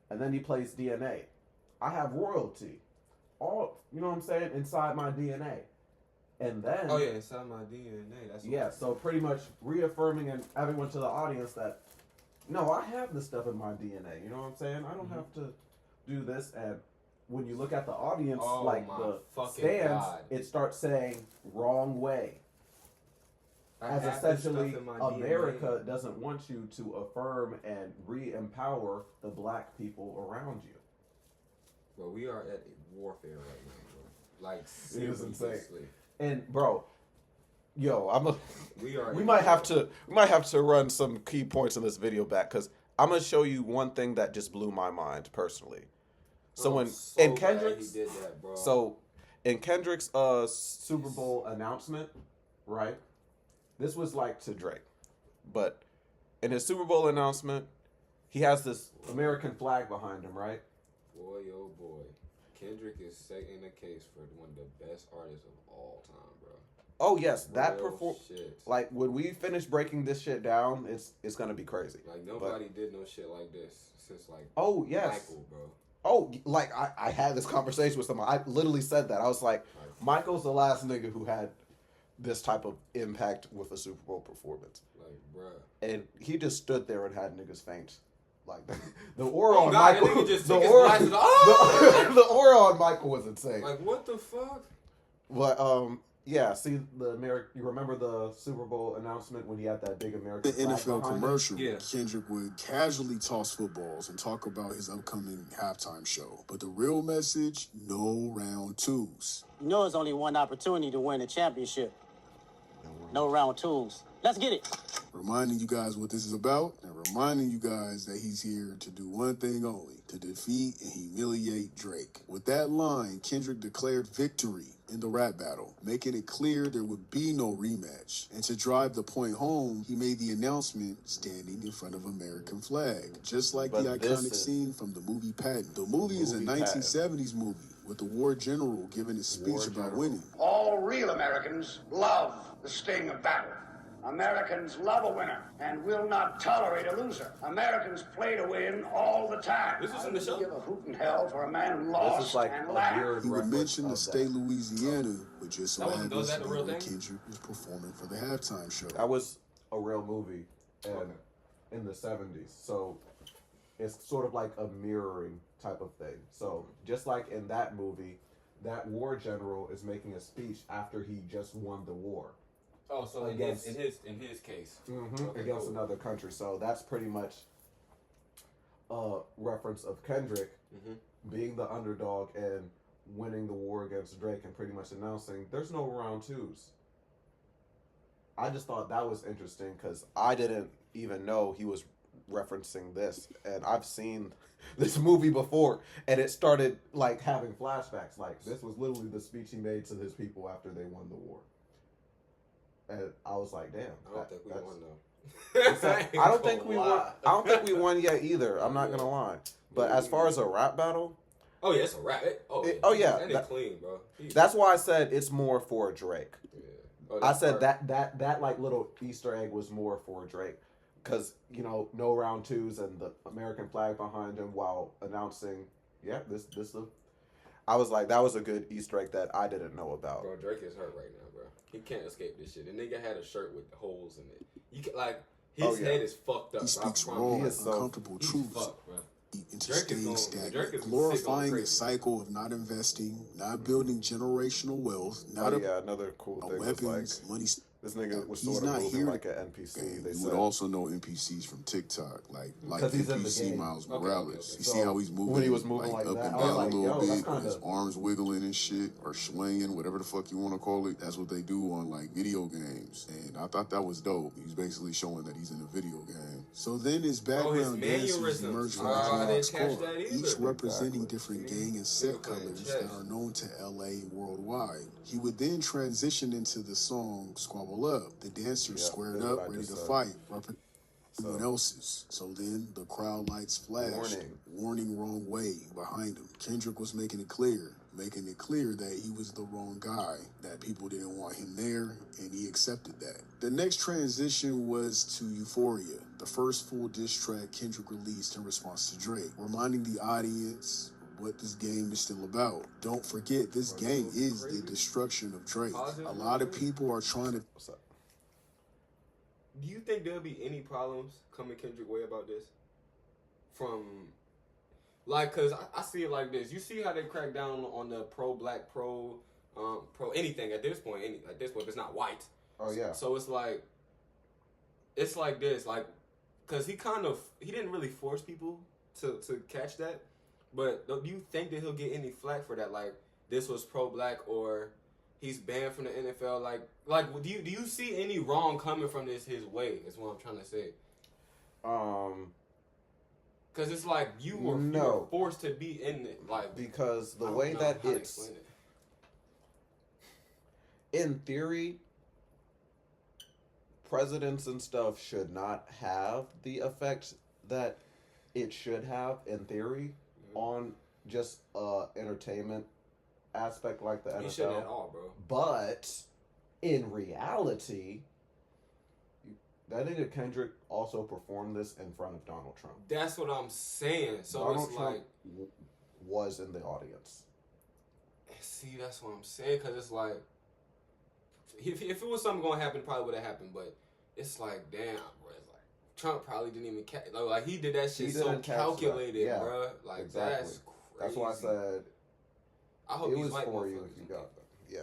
A: And then he plays DNA. I have royalty. All, you know what I'm saying, inside my DNA. And then.
G: Oh yeah, inside my DNA. That's what
A: Yeah, so pretty much reaffirming and everyone to the audience that, no, I have this stuff in my DNA. You know what I'm saying? I don't have to do this. And when you look at the audience,
G: Oh
A: like
G: my
A: the
G: fucking
A: stands,
G: God.
A: it starts saying wrong way.
G: I
A: As
G: have this
A: essentially,
G: stuff in my
A: America
G: DNA.
A: doesn't want you to affirm and re-empower the black people around you.
G: Bro, we are at a warfare right now, bro. Like
A: It is insane.
G: seriously.
A: And bro, yo,
G: We
A: might have to run some key points in this video back because I'm gonna show you one thing that just blew my mind personally. So when in
G: glad
A: Kendrick's,
G: he did that, bro.
A: so in Kendrick's Super Bowl announcement, right? This was like to Drake, but in his Super Bowl announcement, he has this American flag behind him, right?
G: Boy, oh boy. Kendrick is setting the case for one of the best artists of all time, bro.
A: Oh yes, that
G: Real shit.
A: like when we finish breaking this shit down, it's gonna be crazy.
G: Like nobody did no shit like this since like
A: Oh yes.
G: Michael, bro.
A: Oh, like I had this conversation with someone. I literally said that. I was like, Michael's the last nigga who had this type of impact with a Super Bowl performance.
G: Like, bruh.
A: And he just stood there and had niggas faint. Like the aura on
G: God, that
A: Michael,
G: nigga just
A: the
G: took his
A: aura,
G: glasses off.
A: the aura on Michael was insane.
G: Like, what the fuck?
A: But yeah. See you remember the Super Bowl announcement when he had that big American
B: The
A: flag
B: NFL
A: behind him?
B: commercial,
G: Yeah.
B: Kendrick would casually toss footballs and talk about his upcoming halftime show. But the real message, no round twos.
D: You know, it's only one opportunity to win a championship. No round twos. Let's get it.
B: Reminding you guys what this is about and reminding you guys that he's here to do one thing only, to defeat and humiliate Drake. With that line, Kendrick declared victory in the rap battle, making it clear there would be no rematch. And to drive the point home, he made the announcement standing in front of American flag, just like
A: But
B: the
A: this
B: iconic
A: is-
B: scene from the movie Patton. The movie is a
A: Movie Patton.
B: 1970s movie with the war general giving his speech
A: War
B: about
A: general.
B: winning.
E: All real Americans love the sting of battle. Americans love a winner and will not tolerate a loser. Americans play to win all the time.
G: This was in
E: I
G: the
E: wouldn't
G: show?
E: give a hoot in hell for a man who
A: This
E: lost
A: is like
E: and
A: a
E: laughed.
A: weird
B: He would
A: reference
B: mention the
A: of
B: state
A: that.
B: Louisiana, but just so
G: That wasn't-
B: happens
G: that a real
B: where
G: thing?
B: Kendrick was performing for the halftime show.
A: That was a real movie, and
G: Okay.
A: in the 70s. So it's sort of like a mirroring type of thing. So just like in that movie, that war general is making a speech after he just won the war
G: Oh, so
A: Against-
G: in his case. Okay,
A: against
G: cool.
A: another country. So that's pretty much a reference of Kendrick being the underdog and winning the war against Drake and pretty much announcing there's no round twos. I just thought that was interesting because I didn't even know he was referencing this, and I've seen this movie before, and it started like having flashbacks. Like this was literally the speech he made to his people after they won the war, and I was like, "Damn."
G: I don't think we
A: that's-
G: won though.
A: I don't think we won. I don't think we won yet either. I'm not gonna lie. But as far as a rap battle,
G: Oh yeah, it's a rap.
A: yeah,
G: and
A: that-
G: it's clean, bro.
A: that's why I said it's more for Drake.
G: Yeah. Oh,
A: I
G: that's
A: said
G: part-
A: that like little Easter egg was more for Drake, because no round twos and the American flag behind him while announcing, this. I was like, that was a good Easter egg that I didn't know about.
G: Bro, Drake is hurt right now, bro. He can't escape this shit. The nigga had a shirt with holes in it. You can like his head is fucked up.
B: He speaks
G: bro.
B: raw,
A: He is so-
B: uncomfortable
G: He's
B: truths
G: fucked, bro.
B: into
G: Drake is
B: staying
G: going-
B: stagnant,
G: Drake is sick
B: glorifying
G: on
B: the
G: crazy.
B: cycle of not investing, not building generational wealth, not
A: Another cool
B: on
A: thing was like
B: weapons, money.
A: This nigga was
B: He's
A: sort of
B: not
A: moving
B: here
A: like
B: to
A: an NPC.
B: game.
A: They
B: You
A: said.
B: would also know NPCs from TikTok, like
A: Because he's in the
B: NPC
A: game.
B: Miles
G: Okay,
B: Morales.
G: okay.
B: You
A: So,
B: see how he's moving,
A: when he was moving like
B: up
A: that,
B: and
A: I was
B: down
A: like,
B: a little
A: yo, that's
B: bit, with his
A: kinda-
B: arms wiggling and shit, or swinging, whatever the fuck you want to call it. That's what they do on like video games, and I thought that was dope. He's basically showing that he's in a video game. So then his background dancers
G: mannerisms.
B: emerged from
G: I
B: the
G: didn't catch
B: squad,
G: that either.
B: each representing
A: Exactly.
B: different gang and set
G: Nigga playing
B: colors
G: chess.
B: that are known to LA and worldwide. He would then transition into the song Squabble Up. The dancers
A: Yeah,
B: squared
A: that's what
B: up,
A: I
B: ready
A: just
B: to
A: said.
B: fight, representing
A: So-
B: someone else's. So then the crowd lights flashed. Warning wrong way behind him. Kendrick was making it clear that he was the wrong guy, that people didn't want him there, and he accepted that. The next transition was to Euphoria, the first full diss track Kendrick released in response to Drake, reminding the audience what this game is still about. Don't forget, this game is the destruction of Drake. A lot of people are trying to...
A: What's up?
G: Do you think there'll be any problems coming Kendrick way about this? From, like, cause I see it like this. You see how they crack down on the pro-black, pro anything at this point. At this point, if it's not white.
A: Oh yeah.
G: So it's like this, like, cause he didn't really force people to catch that. But do you think that he'll get any flack for that? Like, this was pro-black, or he's banned from the NFL? Like, do you see any wrong coming from this his way? Is what I'm trying to say. Because it's like you were forced to be in it, like,
A: because the
G: I don't
A: way
G: know
A: that
G: how to
A: it's
G: explain
A: in theory, presidents and stuff should not have the effect that it should have in theory on just entertainment aspect like the NFL.
G: You shouldn't at all, bro.
A: But in reality, that nigga Kendrick also performed this in front of Donald Trump.
G: That's what I'm saying. So
A: Donald
G: it's
A: Trump
G: like,
A: was in the audience.
G: see, that's what I'm saying. Because it's like, if it was something going to happen, it probably would have happened. But it's like, damn, bro. It's like, Trump probably didn't even catch. Like, he did that shit so calculated,
A: yeah,
G: bro. Like,
A: exactly.
G: That's crazy.
A: That's why I said
G: I hope
A: it
G: these
A: was
G: white
A: for you
G: motherfuckers
A: if you
G: don't
A: got them. Yeah.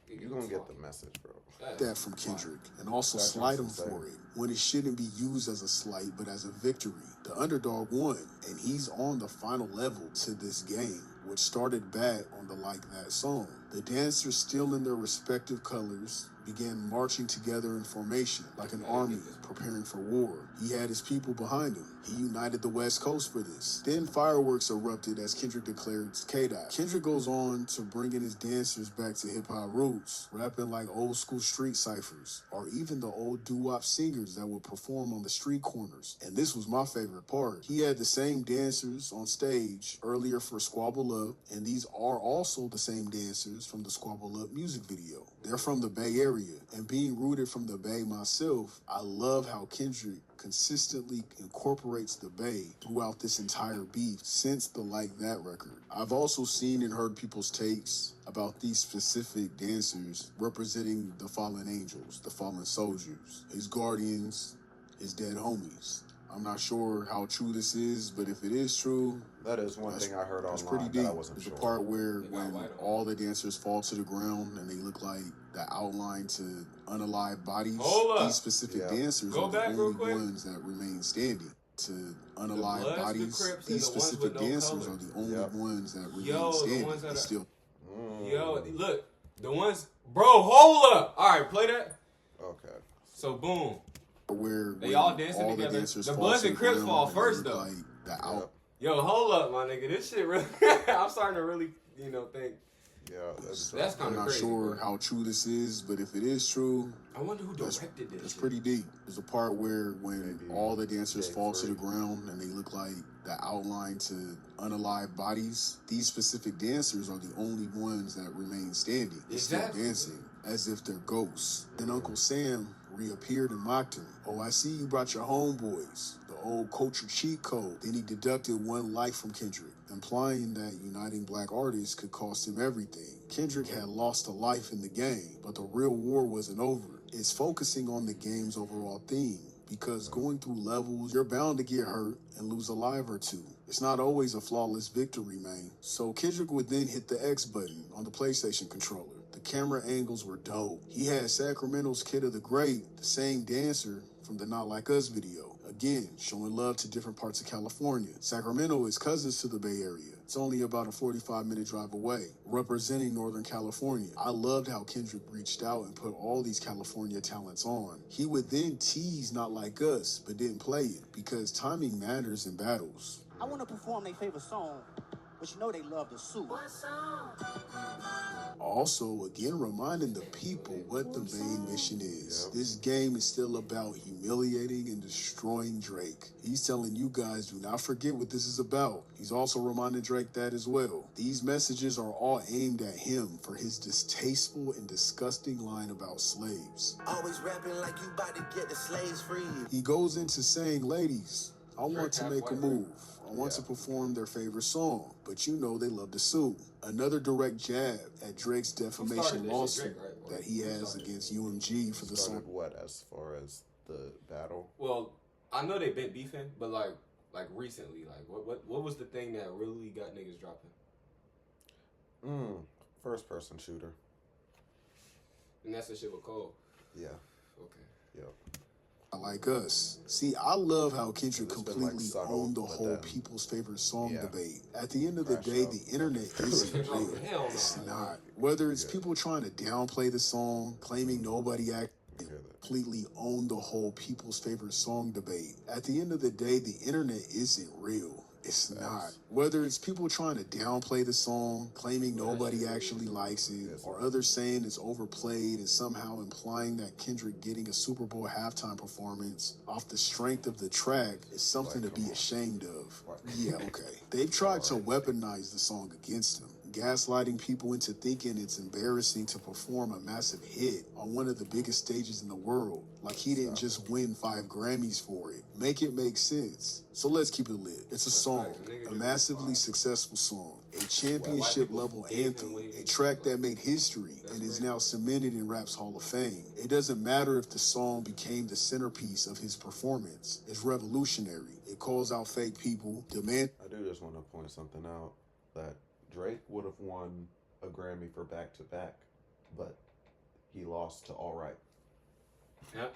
G: get
A: You're going to get the message, bro.
B: that from Kendrick, and also
A: That's
B: slight him
A: insane.
B: for it when it shouldn't be used as a slight but as a victory. The underdog won, and he's on the final level to this game, which started back on the Like That song. The dancers, still in their respective colors, began marching together in formation like an army preparing for war. He had his people behind him. He united the West Coast for this. Then fireworks erupted as Kendrick declared K-Dot. Kendrick goes on to bring in his dancers back to hip-hop roots, rapping like old school street ciphers, or even the old doo-wop singers that would perform on the street corners. And this was my favorite part. He had the same dancers on stage earlier for Squabble Up, and these are also the same dancers from the Squabble Up music video. They're from the Bay Area, and being rooted from the Bay myself, I love how Kendrick consistently incorporates the Bay throughout this entire beef since the Like That record. I've also seen and heard people's takes about these specific dancers representing the fallen angels, the fallen soldiers, his guardians, his dead homies. I'm not sure how true this is, but if it is true,
A: That is one thing I heard
B: that's
A: online
B: pretty deep.
A: that I wasn't
B: There's
A: sure.
B: a part where
G: They got
B: when
G: white on.
B: all the dancers fall to the ground and they look like the outline to unalive bodies.
G: Hold up.
B: These specific
A: Yeah.
B: dancers
G: Go
B: are
G: back
B: the
G: real
B: only
G: quick.
B: ones that remain standing. To unalive
G: Bloods, the
B: bodies,
G: Crips, and
B: these
G: the ones
B: specific
G: with no
B: dancers
G: color.
B: are the only
A: Yep.
B: ones that remain
G: Yo, the
B: standing.
G: ones that
B: They
G: are-
B: still
G: Yo, look, the ones, bro, hold up. All right, play that.
A: Okay.
G: So, boom.
B: where
G: They
B: when
G: all dancing
B: the
G: together.
B: dancers
G: The
B: fall
G: Bloods
B: to
G: and
B: the
G: Crips
B: ground
G: fall
B: and they
G: first,
B: look
G: though.
B: Like the out.
G: Yo, hold up, my nigga. This shit really, I'm starting to really, think.
A: Yeah,
G: That's
B: I'm
G: kind of
B: not
G: crazy.
B: sure
G: bro.
B: how true this is, but if it is true,
G: I wonder who
B: That's-
G: directed this.
B: it's
G: shit.
B: pretty deep. There's a part where when
A: Maybe
B: all the dancers
A: Jay
B: fall to
A: Free.
B: the ground and they look like the outline to unalive bodies, these specific dancers are the only ones that remain standing. They're
G: Exactly.
B: still dancing as if they're ghosts. Then Uncle Sam reappeared and mocked him. Oh, I see you brought your homeboys. The old culture cheat code. Then he deducted one life from Kendrick, implying that uniting black artists could cost him everything. Kendrick had lost a life in the game, but the real war wasn't over. It's focusing on the game's overall theme, because going through levels, you're bound to get hurt and lose a life or two. It's not always a flawless victory, man. So Kendrick would then hit the X button on the PlayStation controller. The camera angles were dope. He had Sacramento's Kid of the Great, the same dancer from the Not Like Us video. Again, showing love to different parts of California. Sacramento is cousins to the Bay Area. It's only about a 45-minute drive away, representing Northern California. I loved how Kendrick reached out and put all these California talents on. He would then tease Not Like Us, but didn't play it, because timing matters in battles.
D: I want to perform their favorite song, but you know they love the suit. What song?
B: Also, again, reminding the people what the main mission is. This game is still about humiliating and destroying Drake. He's telling you guys, do not forget what this is about. He's also reminding Drake that as well. These messages are all aimed at him for his distasteful and disgusting line about slaves.
F: Always rapping like you about to get the slaves free.
B: He goes into saying, ladies, I want to make a move. I want to perform their favorite song, but you know they love to sue. Another direct jab at Drake's defamation lawsuit that he has against UMG for the song.
A: What, as far as the battle?
G: Well, I know they've been beefing, but like recently, like what was the thing that really got niggas dropping?
A: First person shooter.
G: And that's the shit with Cole.
A: Yeah.
G: Okay.
A: Yep.
B: Like Us. See, I love how Kendrick completely owned the whole people's favorite song debate. At the end of the day, the internet isn't real. It's not. Whether it's people trying to downplay the song, claiming nobody completely owned the whole people's favorite song debate. At the end of the day, the internet isn't real. It's not. Whether it's people trying to downplay the song, claiming nobody actually likes it, or others saying it's overplayed and somehow implying that Kendrick getting a Super Bowl halftime performance off the strength of the track is something to be ashamed of. Yeah, okay. They've tried to weaponize the song against him, gaslighting people into thinking it's embarrassing to perform a massive hit on one of the biggest stages in the world, like he didn't just win 5 Grammys for it. Make it make sense. So let's keep it lit. It's a song, a massively successful song, a championship-level anthem, a track that made history and is now cemented in rap's Hall of Fame. It doesn't matter if the song became the centerpiece of his performance. It's revolutionary. It calls out fake people, demand...
A: I do just want to point something out, that Drake would have won a Grammy for Back to Back, but he lost to All Right.
G: Yep.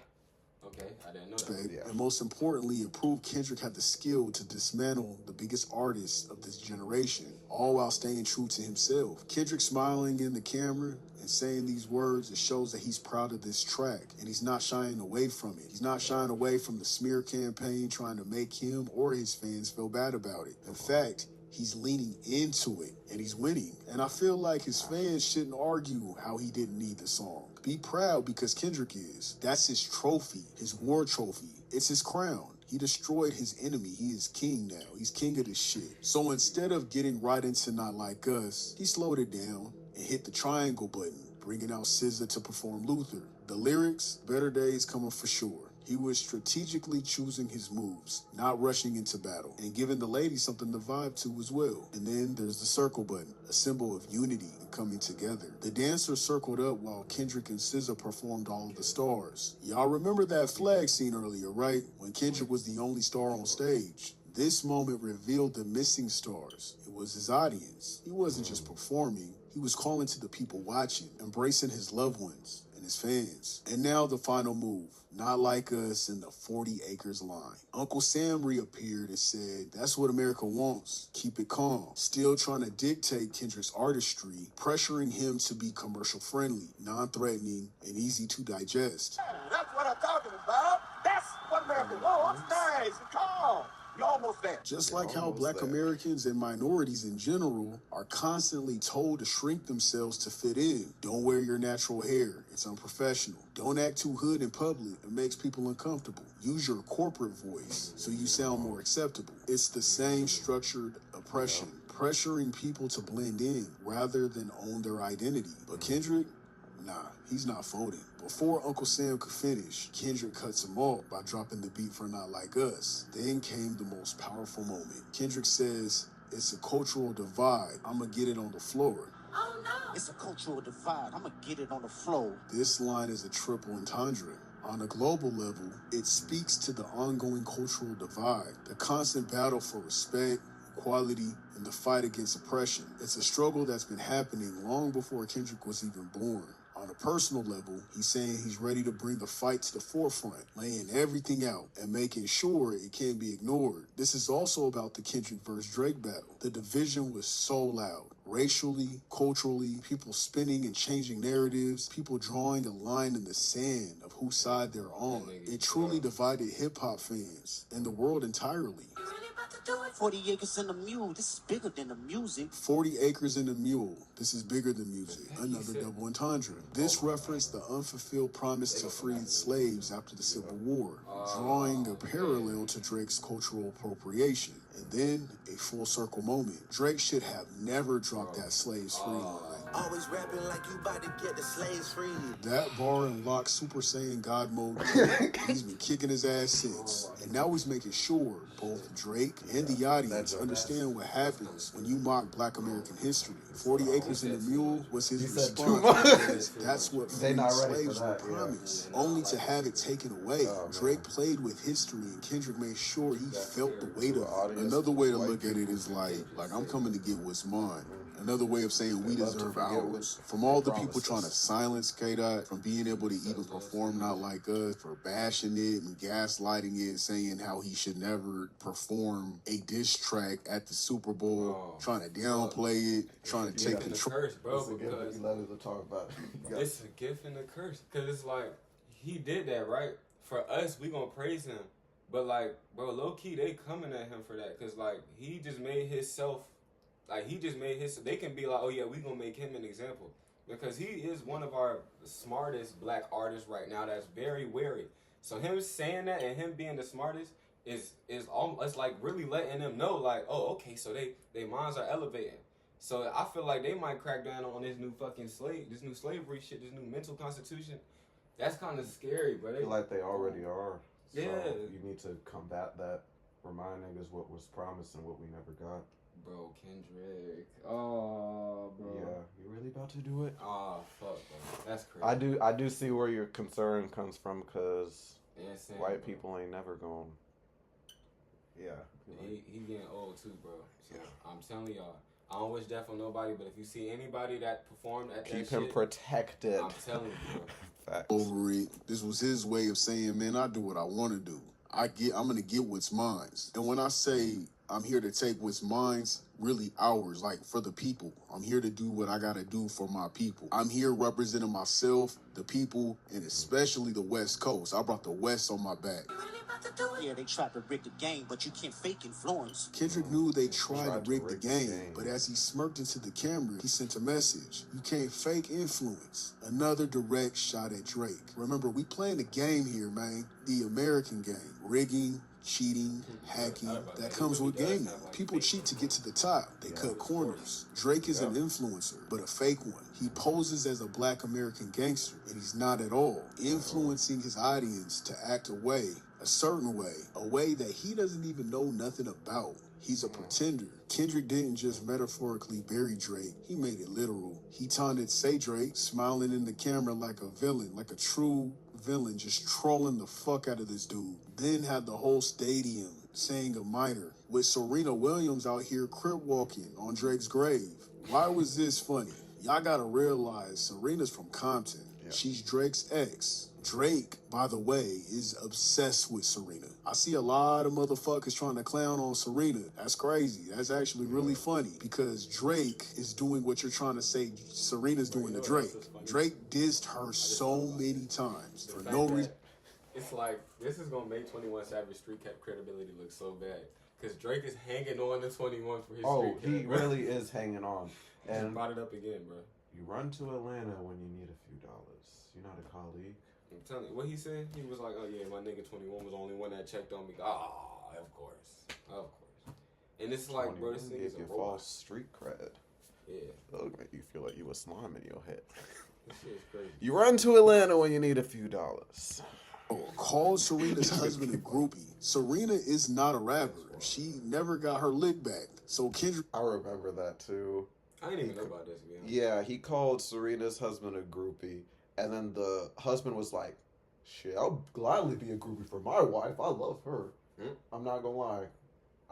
G: Okay, I didn't know that.
B: And most importantly, it proved Kendrick had the skill to dismantle the biggest artists of this generation, all while staying true to himself. Kendrick smiling in the camera and saying these words, it shows that he's proud of this track, and he's not shying away from it. He's not shying away from the smear campaign trying to make him or his fans feel bad about it. In fact, he's leaning into it, and he's winning. And I feel like his fans shouldn't argue how he didn't need the song. Be proud because Kendrick is. That's his trophy, his war trophy. It's his crown. He destroyed his enemy. He is king now. He's king of this shit. So instead of getting right into Not Like Us, he slowed it down and hit the triangle button, bringing out SZA to perform Luther. The lyrics, better days coming for sure. He was strategically choosing his moves, not rushing into battle, and giving the ladies something to vibe to as well. And then there's the circle button, a symbol of unity and coming together. The dancers circled up while Kendrick and SZA performed All of the Stars. Y'all remember that flag scene earlier, right? When Kendrick was the only star on stage. This moment revealed the missing stars. It was his audience. He wasn't just performing, he was calling to the people watching, embracing his loved ones and his fans. And now the final move. Not Like Us in the 40 Acres line. Uncle Sam reappeared and said, that's what America wants. Keep it calm. Still trying to dictate Kendrick's artistry, pressuring him to be commercial friendly, non-threatening, and easy to digest.
C: That's what I'm talking about. That's what America wants. Nice and calm. You're almost there.
B: Just like how Black Americans and minorities in general are constantly told to shrink themselves to fit in. Don't wear your natural hair. It's unprofessional. Don't act too hood in public. It makes people uncomfortable. Use your corporate voice so you sound more acceptable. It's the same structured oppression, pressuring people to blend in rather than own their identity. But Kendrick, nah, he's not folding. Before Uncle Sam could finish, Kendrick cuts him off by dropping the beat for Not Like Us. Then came the most powerful moment. Kendrick says, it's a cultural divide. I'ma get it on the floor.
D: Oh no! It's a cultural divide. I'm gonna get it on the floor.
B: This line is a triple entendre. On a global level, it speaks to the ongoing cultural divide, the constant battle for respect, equality, and the fight against oppression. It's a struggle that's been happening long before Kendrick was even born. On a personal level, he's saying he's ready to bring the fight to the forefront, laying everything out and making sure it can't be ignored. This is also about the Kendrick versus Drake battle. The division was so loud. Racially, culturally, people spinning and changing narratives, people drawing a line in the sand of whose side they're on. It truly divided hip-hop fans and the world entirely.
D: 40 acres and a mule. This is bigger than the music.
B: 40 acres and a mule. This is bigger than music. Another double entendre. This referenced the unfulfilled promise to free slaves after the Civil War, drawing a parallel to Drake's cultural appropriation. And then, a full circle moment. Drake should have never dropped that slaves free line.
F: Always rapping like you about to get the slaves free.
B: That bar unlocked Super Saiyan God mode. He's been kicking his ass since. And now he's making sure both Drake and the audience understand what happens when you mock Black American history. 40 Acres and a Mule was his response because that's what freed slaves were promised, only to have it taken away. Drake played with history and Kendrick made sure he felt the weight of it. Another way to look at it is like I'm coming to get what's mine. Another way of saying we deserve ours. From all the people trying to silence K-Dot, from being able to even perform Not Like Us, for bashing it and gaslighting it, saying how he should never perform a diss track at the Super Bowl, trying to downplay it, trying to take control.
G: Curse, bro, because
A: to talk about it.
G: it's a gift and a curse. Because it's like, he did that, right? For us, we gonna praise him. But like, bro, low-key, they coming at him for that. Because like, he just made himself... Like, he just made his... They can be like, oh, yeah, we gonna make him an example. Because he is one of our smartest Black artists right now that's very wary. So him saying that and him being the smartest is almost... It's like really letting them know, like, oh, okay, so they minds are elevating. So I feel like they might crack down on this new fucking this new slavery shit, this new mental constitution. That's kind of scary, bro.
A: I feel like they already are. So
G: Yeah.
A: you need to combat that, reminding us what was promised and what we never got.
G: Bro, Kendrick. Oh, bro.
A: Yeah, you really about to do it?
G: Oh, fuck, bro. That's crazy.
A: I do see where your concern comes from, because
G: Insane,
A: white
G: bro.
A: people ain't never gonna... Yeah.
G: He getting old too, bro. So
A: Yeah.
G: I'm telling y'all, I don't wish death on nobody, but if you see anybody that performed at
A: Keep
G: that
A: him
G: shit,
A: protected.
G: I'm telling you, bro.
A: Facts.
B: Over it. This was his way of saying, man, I do what I want to do. I'm gonna get what's mine. And when I say I'm here to take what's mine's, really ours, like for the people. I'm here to do what I gotta do for my people. I'm here representing myself, the people, and especially the West Coast. I brought the West on my back.
D: Yeah, they tried to rig the game, but you can't fake influence.
B: Kendrick knew they tried to rig the game, but as he smirked into the camera, he sent a message. You can't fake influence. Another direct shot at Drake. Remember, we playing the game here, man. The American game. Rigging, cheating, hacking. That comes with gaming. People cheat to get to the top. They cut corners. Drake is an influencer, but a fake one. He poses as a Black American gangster, and he's not at all. Influencing his audience to act a certain way, a way that he doesn't even know nothing about. He's a pretender. Kendrick didn't just metaphorically bury Drake, he made it literal. He taunted Say Drake, smiling in the camera like a villain, like a true villain, just trolling the fuck out of this dude. Then had the whole stadium saying a minor, with Serena Williams out here crip walking on Drake's grave. Why was this funny? Y'all gotta realize Serena's from Compton. Yeah. She's Drake's ex. Drake, by the way, is obsessed with Serena. I see a lot of motherfuckers trying to clown on Serena. That's crazy. That's actually really funny because Drake is doing what you're trying to say Serena's doing to Drake. Drake dissed her so many times for no reason.
G: It's like, this is going to make 21 Savage street credibility look so bad. Because Drake is hanging on to 21 for his street
A: he
G: cred, bro.
A: really is hanging on.
G: And
A: And
G: brought it up again, bro.
A: you run to Atlanta when you need a few dollars. You're not a colleague.
G: I'm telling you, what he said? He was like, oh yeah, my nigga 21 was the only one that checked on me. Oh, of course. Of course. And it's like, bro, this nigga's a
A: your
G: robot.
A: false street cred.
G: Yeah.
A: It'll make you feel like you a slime in your head.
G: This shit is crazy.
A: You run to Atlanta when you need a few dollars.
B: Called Serena's husband a groupie. Serena is not a rapper. She never got her lick back. So Kendrick...
A: I remember that too.
G: I didn't even know about this, man.
A: Yeah, he called Serena's husband a groupie. And then the husband was like, shit, I'll gladly be a groupie for my wife. I love her. I'm not gonna lie.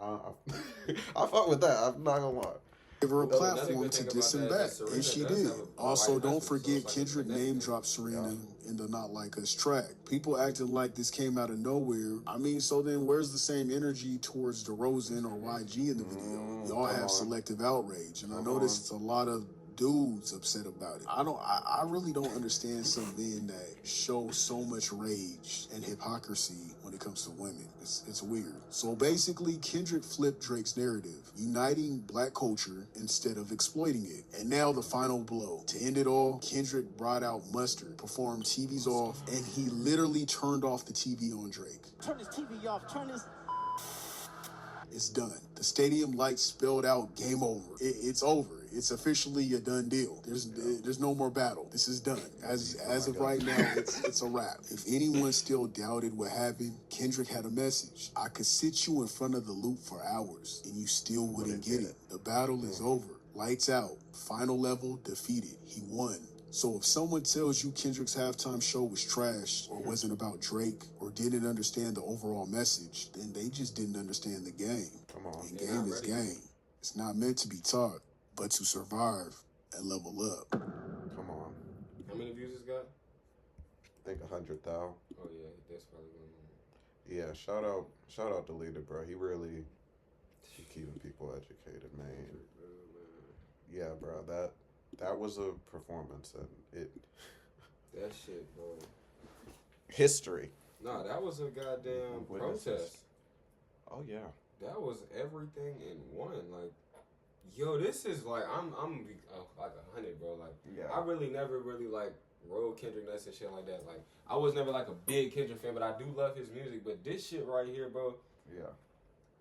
A: I fuck with that. I'm not gonna lie.
B: Give her a
G: Another
B: platform
G: good
B: to
G: thing
B: diss
G: about
B: him
G: that,
B: back,
G: Serena
B: and she
G: does
B: did.
G: have a
B: Also,
G: white
B: don't
G: husband, so
B: forget
G: it's like a
B: Kendrick
G: connected
B: name
G: thing.
B: dropped Serena in the Not Like Us track. People acting like this came out of nowhere. I mean, so then where's the same energy towards DeRozan or YG in the video? Y'all have selective outrage, and I noticed it's a lot of dudes upset about it. I really don't understand some men that show so much rage and hypocrisy when it comes to women. It's weird. So basically, Kendrick flipped Drake's narrative, uniting black culture instead of exploiting it. And now the final blow. To end it all, Kendrick brought out Mustard, performed TVs off, and he literally turned off the TV on Drake.
D: Turn this TV off. Turn this.
B: It's done. The stadium lights spelled out game over. It's over. It's officially a done deal. There's no more battle. This is done. As of right now, it's a wrap. If anyone still doubted what happened, Kendrick had a message. I could sit you in front of the loop for hours, and you still wouldn't get it. The battle is over. Lights out. Final level defeated. He won. So if someone tells you Kendrick's halftime show was trash or wasn't about Drake or didn't understand the overall message, then they just didn't understand the game.
A: Come on.
B: And game is game. It's not meant to be taught, but to survive and level up.
A: Come on.
G: How many views it's got?
A: I think 100,000.
G: Oh yeah, that's probably going on.
A: Yeah, shout out to Leader, bro. He keeping people educated, man. Yeah, bro. That was a performance, and
G: that shit, bro.
A: History.
G: Nah, that was a goddamn protest.
A: Oh yeah.
G: That was everything in one. Like, yo, this is like I'm like 100, bro. Like,
A: yeah.
G: I really never really like rode Kendrick nuts and shit like that. Like, I was never like a big Kendrick fan, but I do love his music. But this shit right here, bro.
A: Yeah.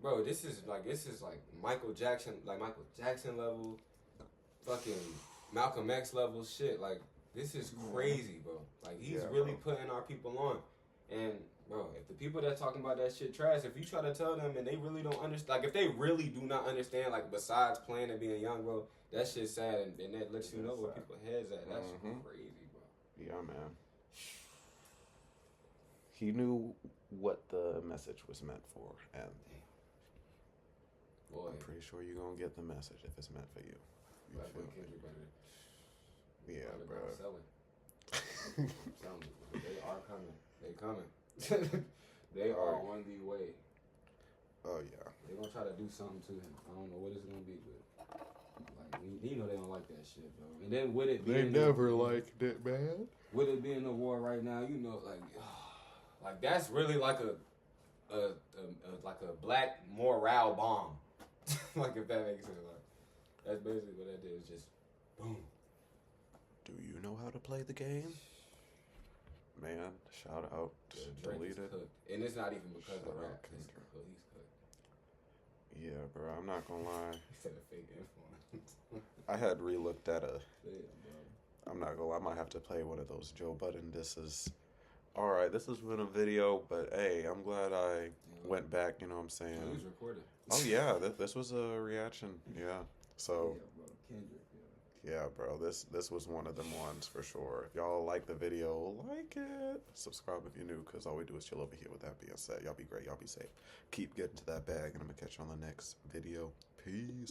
G: Bro, this is like Michael Jackson level, fucking Malcolm X level shit. Like, this is crazy, bro. Like, he's really putting our people on. And, bro, if the people that talking about that shit trash, if you try to tell them and they really don't understand, like, if they really do not understand, like, besides playing and being young, bro, that shit's sad, and that lets you know where people's heads at. That's crazy, bro.
A: Yeah, man. He knew what the message was meant for, and
G: boy,
A: I'm pretty sure you're gonna get the message if it's meant for you. You feel me? Yeah, bro.
G: They are coming. They coming. They are on the way.
A: Oh yeah.
G: They gonna try to do something to him. I don't know what it's gonna be, but like, you know they don't like that shit, bro. And then with it being
A: liked it, man.
G: With it being a war right now, you know, like that's really like a black morale bomb. Like, if that makes sense. Like, that's basically what that did. Is just boom.
A: Do you know how to play the game? Man, shout out. Deleted.
G: And it's not even because
A: Shout
G: of rap.
A: out
G: He's
A: Kendrick.
G: cooked.
A: Yeah, bro. I'm not gonna lie.
G: He said a fake influence.
A: I had re-looked at I'm not gonna lie. I might have to play one of those Joe Budden disses. All right, this has been a video, but hey, I'm glad I went back. You know what I'm saying?
G: He was recorded.
A: Oh yeah, this was a reaction. Yeah. So.
G: Yeah, bro. Kendrick.
A: Yeah, bro, this was one of them ones for sure. If y'all like the video, like it. Subscribe if you're new, because all we do is chill over here. With that being said, y'all be great, y'all be safe. Keep getting to that bag, and I'm going to catch you on the next video. Peace.